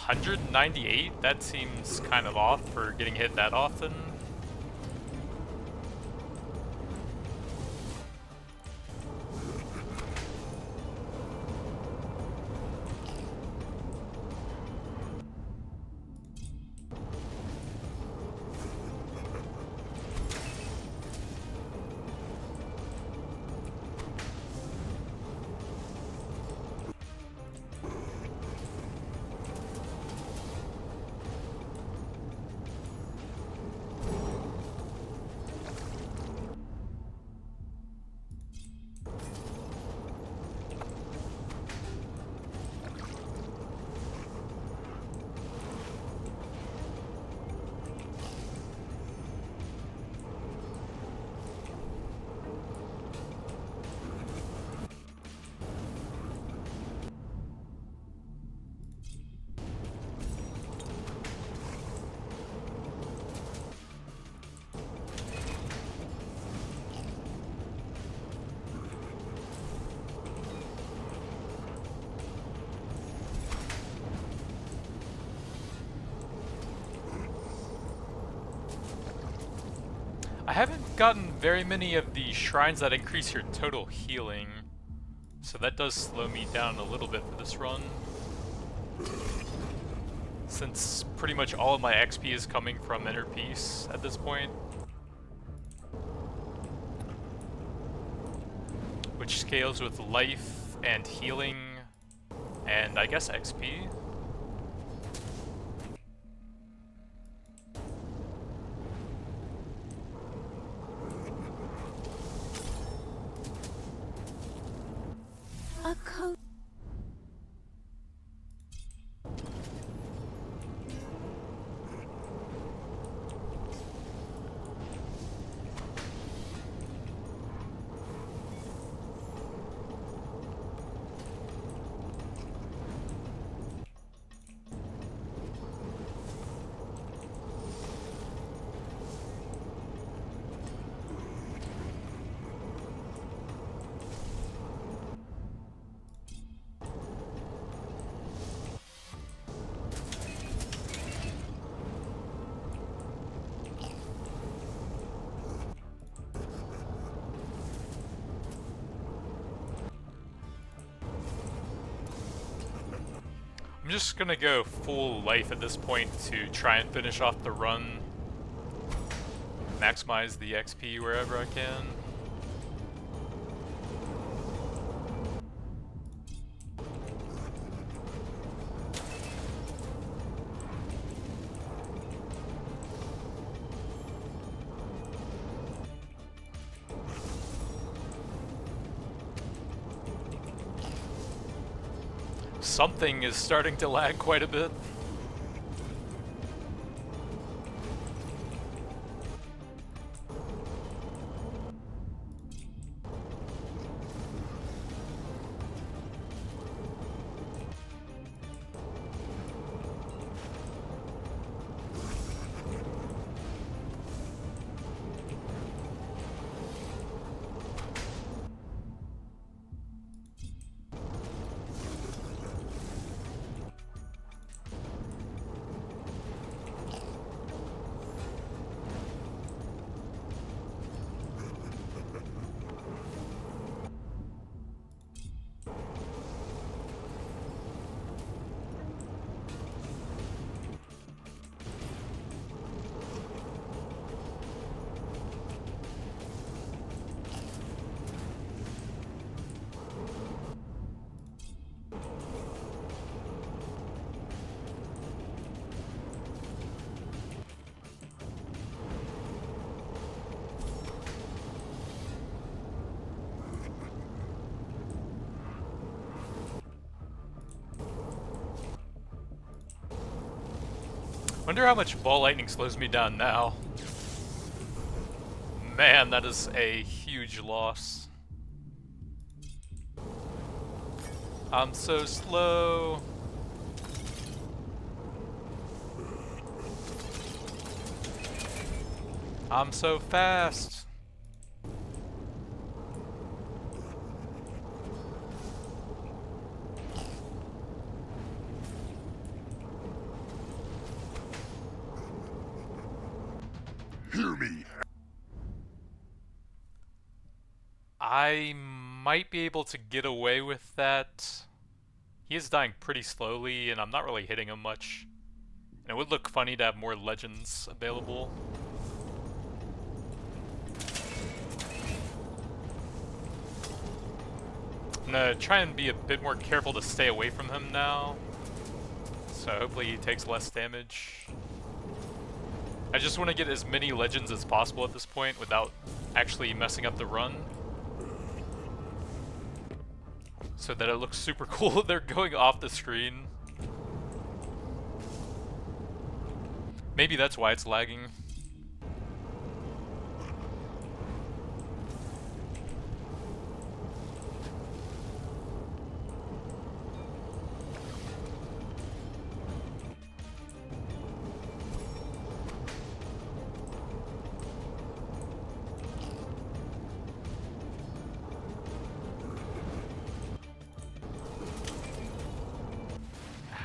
$198? That seems kind of off for getting hit that often. I haven't gotten very many of the shrines that increase your total healing, so that does slow me down a little bit for this run. Since pretty much all of my XP is coming from Inner Peace at this point. Which scales with life and healing, and I guess XP. A coat. I'm just gonna go full life at this point to try and finish off the run. Maximize the XP wherever I can. Something is starting to lag quite a bit. Wonder how much ball lightning slows me down now. Man, that is a huge loss. I'm so slow. I'm so fast. Hear me. I might be able to get away with that. He is dying pretty slowly, and I'm not really hitting him much. And it would look funny to have more legends available. I'm gonna try and be a bit more careful to stay away from him now. So hopefully he takes less damage. I just want to get as many legends as possible at this point without actually messing up the run. So that it looks super cool that they're going off the screen. Maybe that's why it's lagging.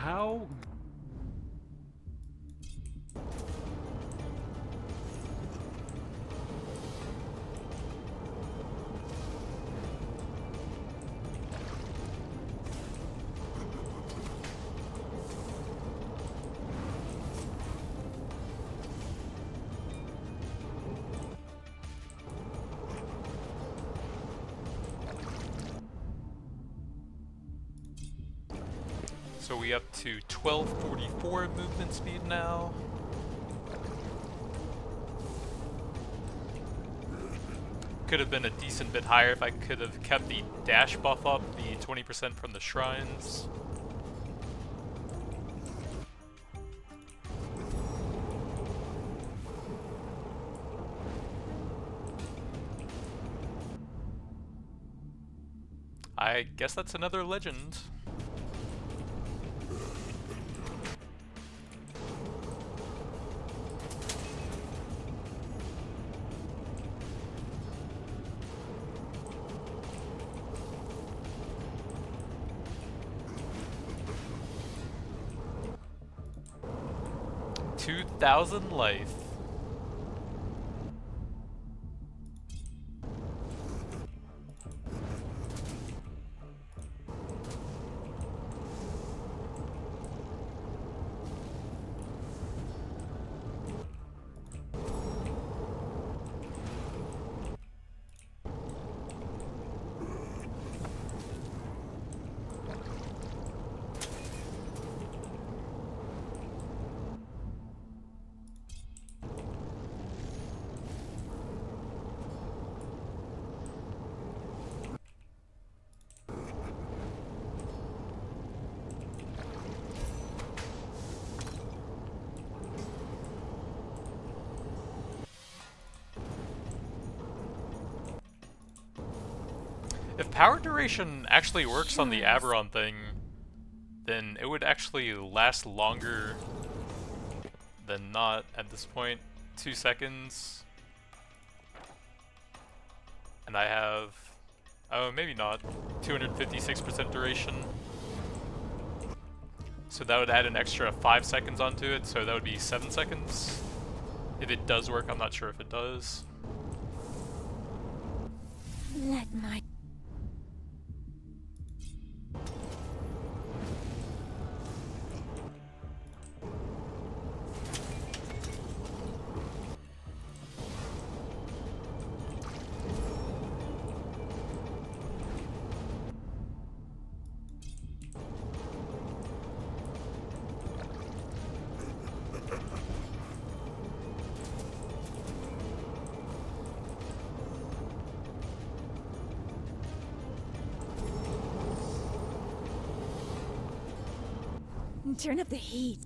How? So we up to 1244 movement speed now. Could have been a decent bit higher if I could have kept the dash buff up, the 20% from the shrines. I guess that's another legend. $2,000 life. If power duration actually works on the Aberon thing, then it would actually last longer than not at this point. 2 seconds. And I have, oh maybe not, 256% duration. So that would add an extra 5 seconds onto it, so that would be 7 seconds. If it does work, I'm not sure if it does. Let my turn up the heat.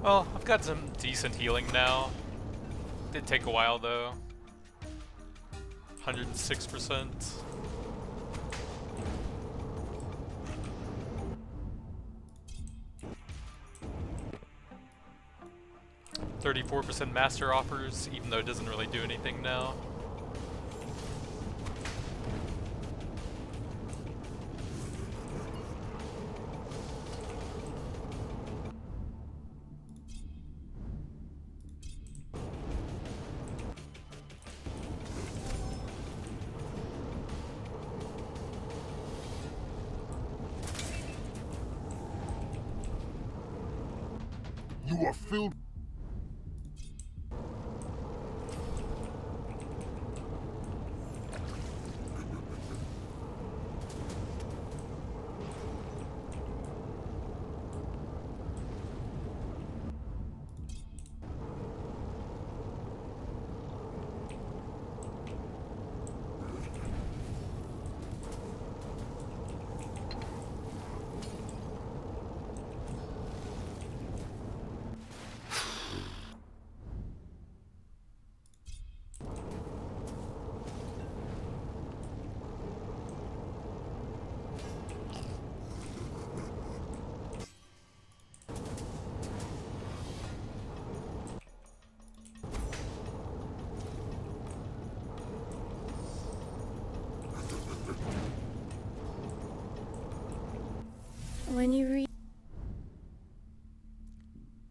Well, I've got some decent healing now. Did take a while though. 106%. %, master offers, even though it doesn't really do anything now. You are filled. When you read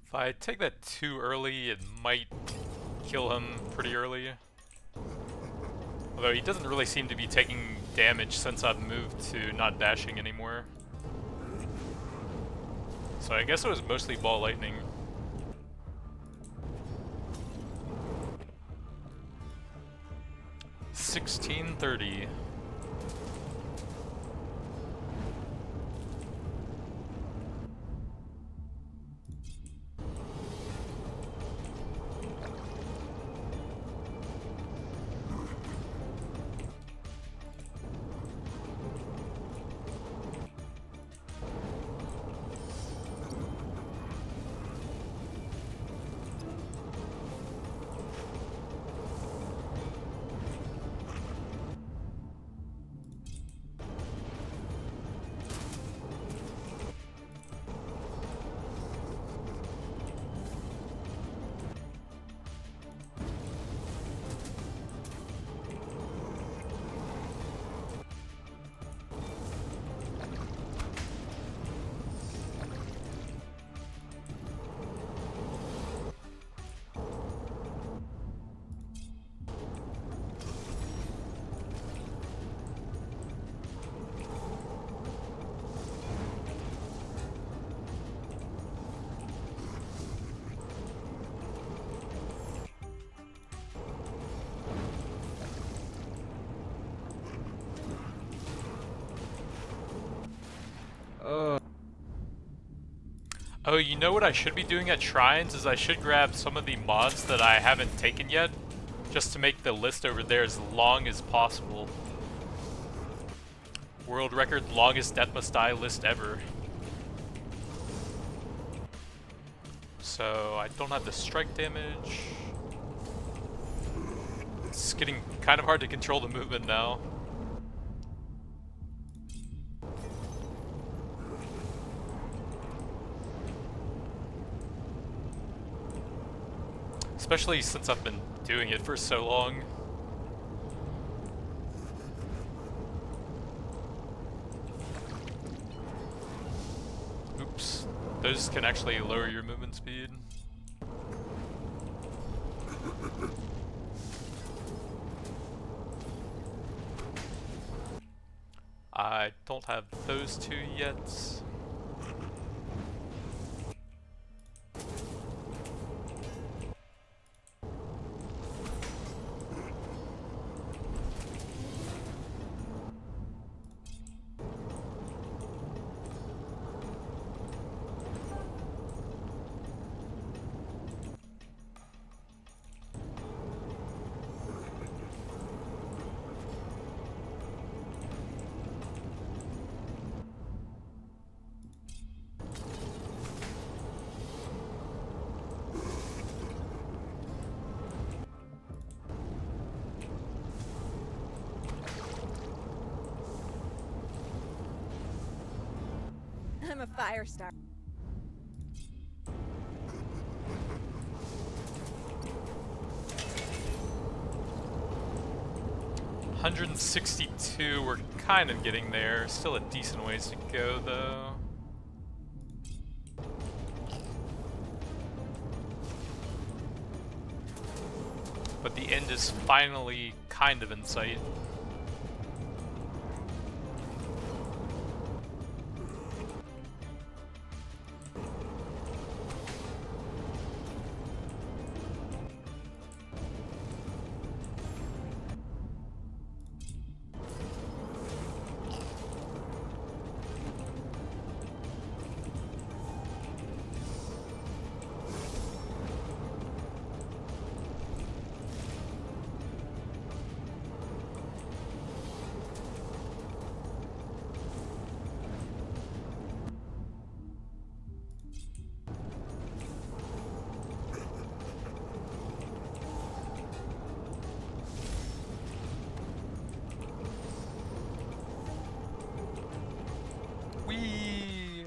If I take that too early, it might kill him pretty early. Although he doesn't really seem to be taking damage since I've moved to not dashing anymore. So I guess it was mostly ball lightning. $16.30. Oh, you know what I should be doing at Shrines is I should grab some of the mods that I haven't taken yet, just to make the list over there as long as possible. World record longest Death Must Die list ever. So I don't have the strike damage. It's getting kind of hard to control the movement now. Especially since I've been doing it for so long. Oops. Those can actually lower your movement speed. I don't have those two yet. I'm a fire star. $162, we're kind of getting there. Still a decent ways to go though. But the end is finally kind of in sight. Whee!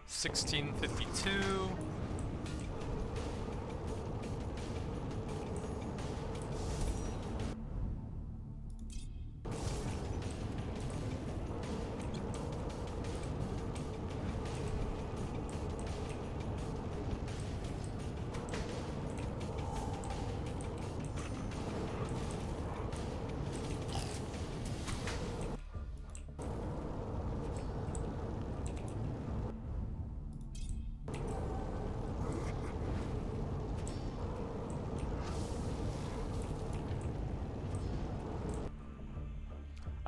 1652.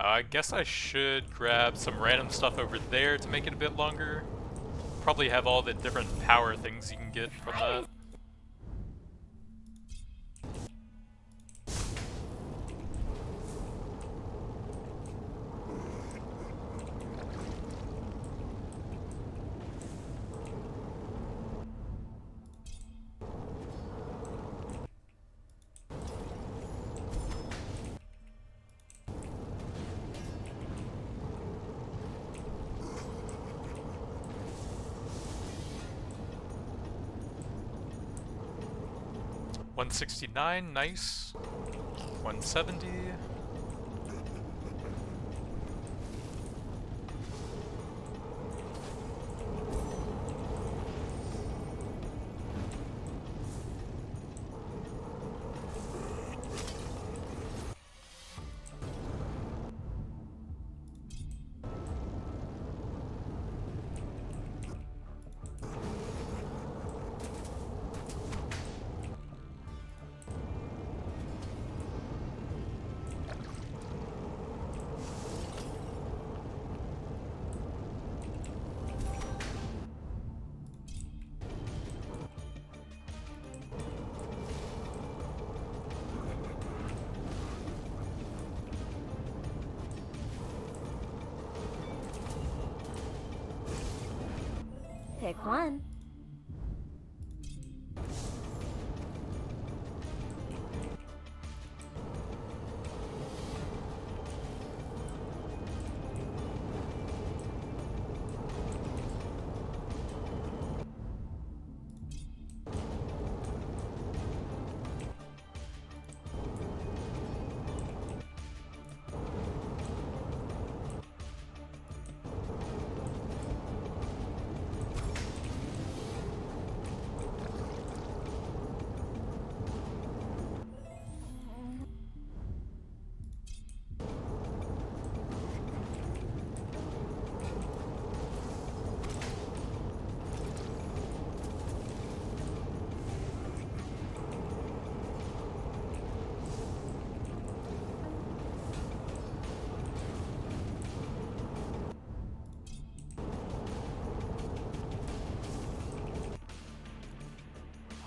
I guess I should grab some random stuff over there to make it a bit longer. Probably have all the different power things you can get from that. $169, nice. 170. Pick one.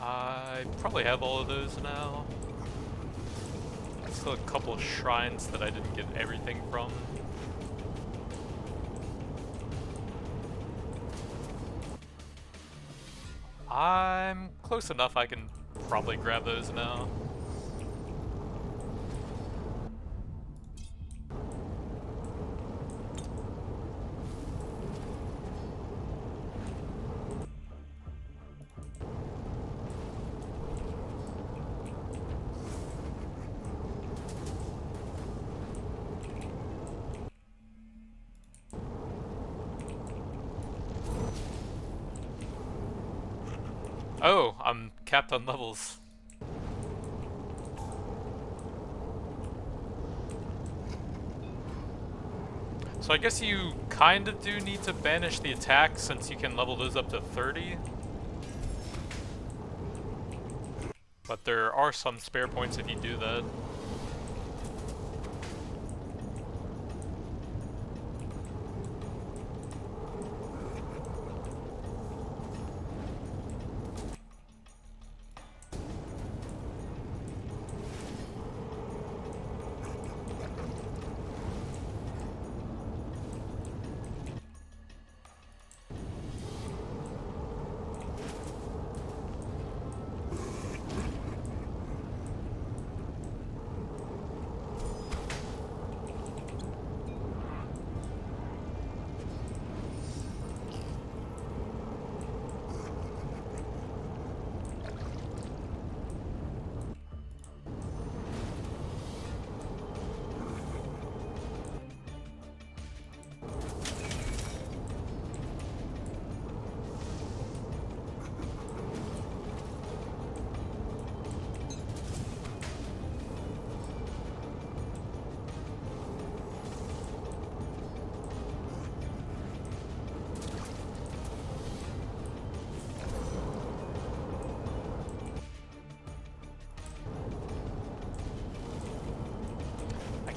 I probably have all of those now. Still a couple of shrines that I didn't get everything from. I'm close enough I can probably grab those now. Oh, I'm capped on levels. So I guess you kind of do need to banish the attack since you can level those up to 30. But there are some spare points if you do that.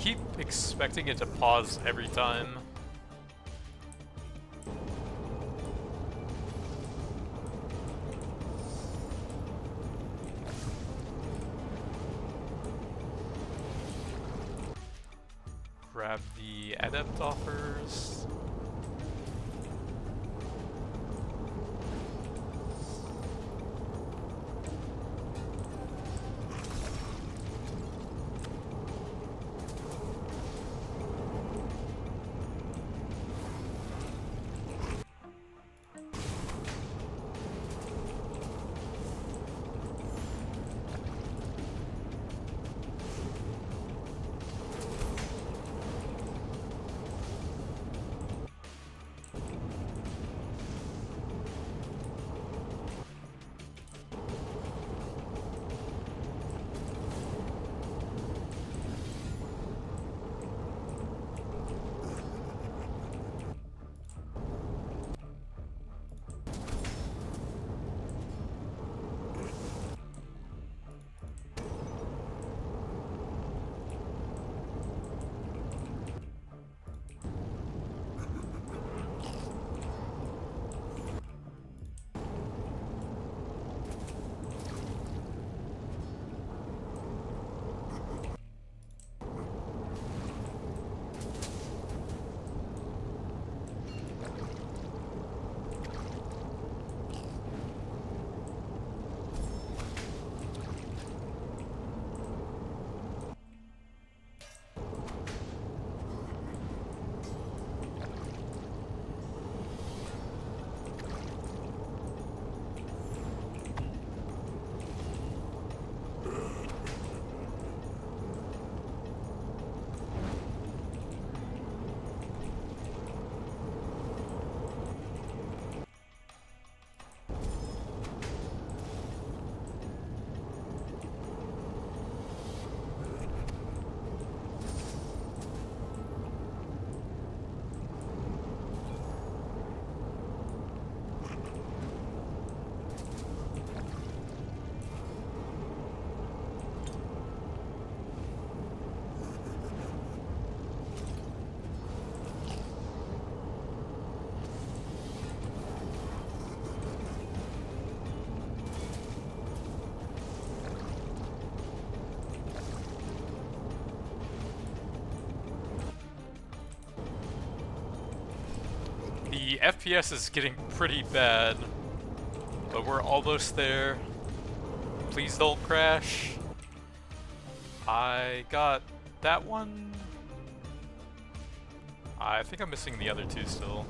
keep expecting it to pause every time. Grab the adept offers. The FPS is getting pretty bad, but we're almost there. Please don't crash. I got that one. I think I'm missing the other two still.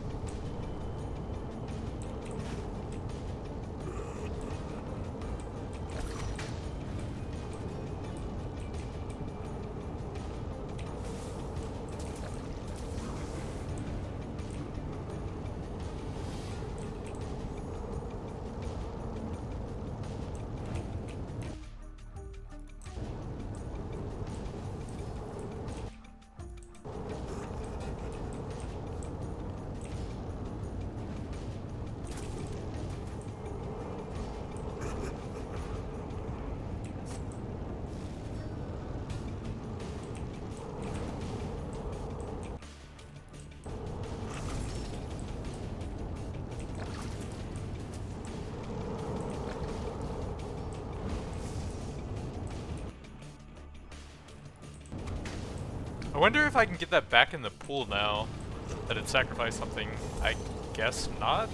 I wonder if I can get that back in the pool now that it sacrificed something. I guess not.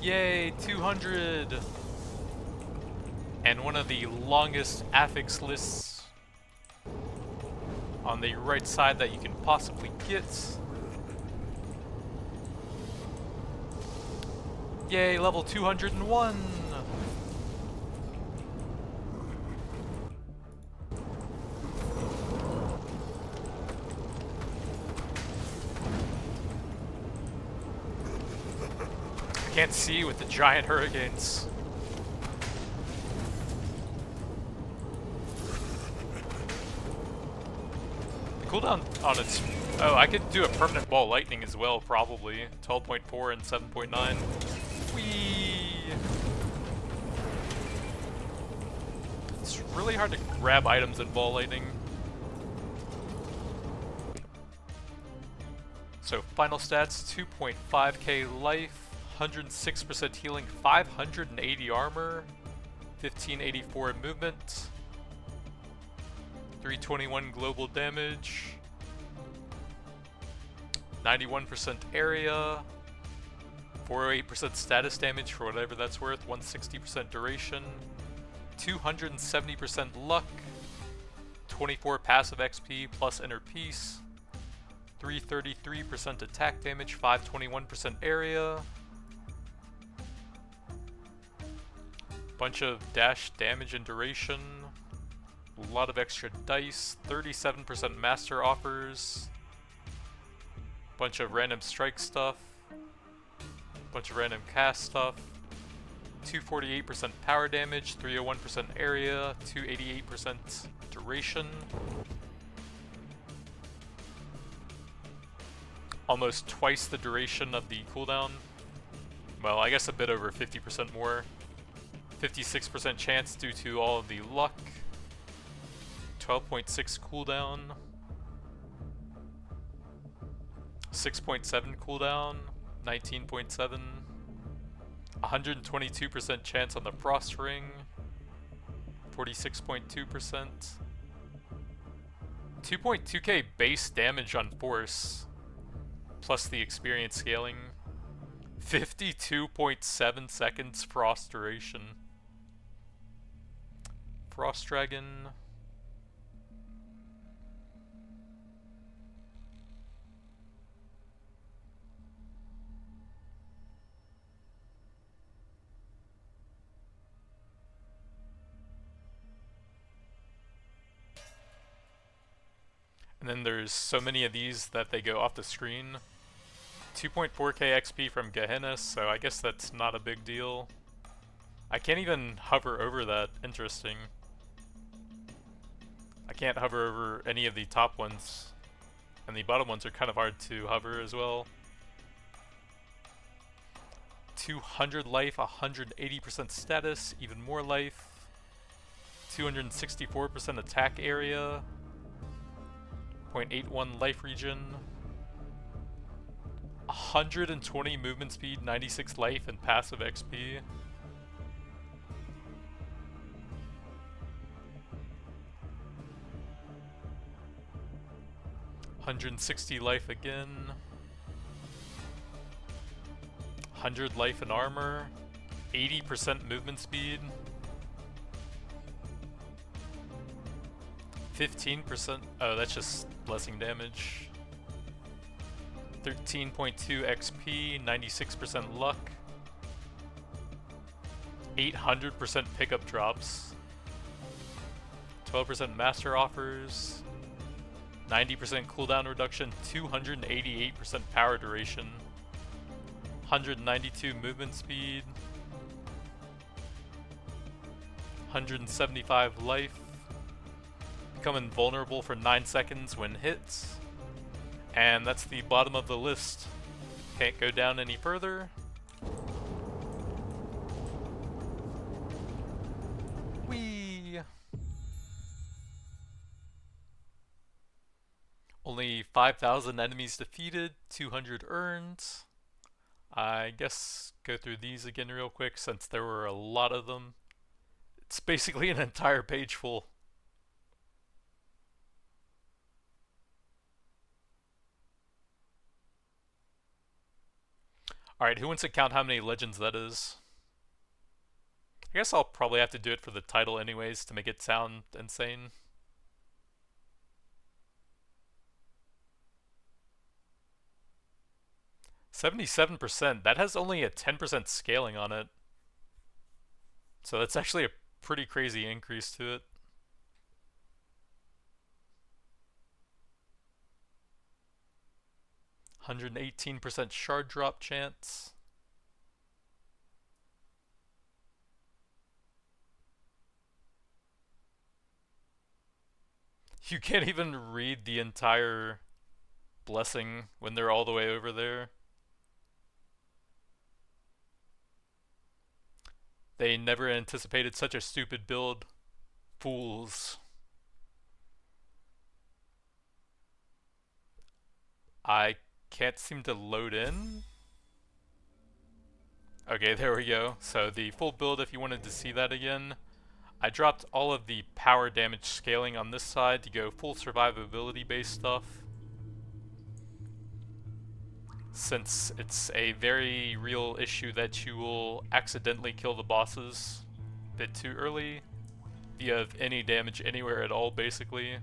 Yay, 200! And one of the longest affix lists on the right side that you can possibly get. Yay, level 201! I can't see with the giant hurricanes. The cooldown on its... Oh, I could do a permanent ball lightning as well, probably. 12.4 and 7.9. Whee! It's really hard to grab items in ball lightning. So, final stats, 2.5k life, 106% healing, 580 armor, 1584 movement, 321 global damage, 91% area, 408% status damage for whatever that's worth, 160% duration, 270% luck, 24 passive XP plus inner peace, 333% attack damage, 521% area, bunch of dash damage and duration, a lot of extra dice, 37% master offers, bunch of random strike stuff, bunch of random cast stuff, 248% power damage, 301% area, 288% duration, almost twice the duration of the cooldown. Well, I guess a bit over 50% more. 56% chance due to all of the luck. 12.6 cooldown. 6.7 cooldown. 19.7. 122% chance on the frost ring. 46.2%. 2.2k base damage on force. Plus the experience scaling. 52.7 seconds frost duration. Frost Dragon. And then there's so many of these that they go off the screen. 2.4k XP from Gehenna, so I guess that's not a big deal. I can't even hover over that. Interesting. I can't hover over any of the top ones. And the bottom ones are kind of hard to hover as well. 200 life, 180% status, even more life. 264% attack area. 0.81 life regen. 120 movement speed, 96 life, and passive XP. $160 life again. 100 life and armor. 80% movement speed. 15%. Oh, that's just blessing damage. 13.2 XP, 96% luck. 800% pickup drops. 12% master offers. 90% cooldown reduction, 288% power duration. 192 movement speed. 175 life. Become invulnerable for 9 seconds when hits. And that's the bottom of the list. Can't go down any further. Whee! Only 5,000 enemies defeated, 200 earned. I guess go through these again real quick since there were a lot of them. It's basically an entire page full. Alright, who wants to count how many legends that is? I guess I'll probably have to do it for the title anyways to make it sound insane. %, that has only a 10% scaling on it. So that's actually a pretty crazy increase to it. 118% shard drop chance. You can't even read the entire blessing when they're all the way over there. They never anticipated such a stupid build. Fools. I can't seem to load in. Okay, there we go. So the full build, if you wanted to see that again, I dropped all of the power damage scaling on this side to go full survivability based stuff. Since it's a very real issue that you will accidentally kill the bosses a bit too early, if you have any damage anywhere at all basically.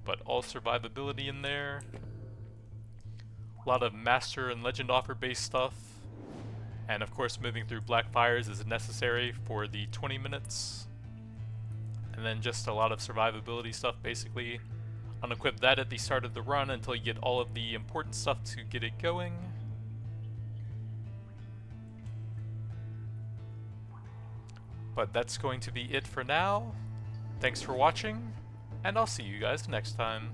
But all survivability in there. A lot of master and legend offer based stuff. And of course moving through black fires is necessary for the 20 minutes. And then just a lot of survivability stuff basically. Unequip that at the start of the run until you get all of the important stuff to get it going. But that's going to be it for now. Thanks for watching, and I'll see you guys next time.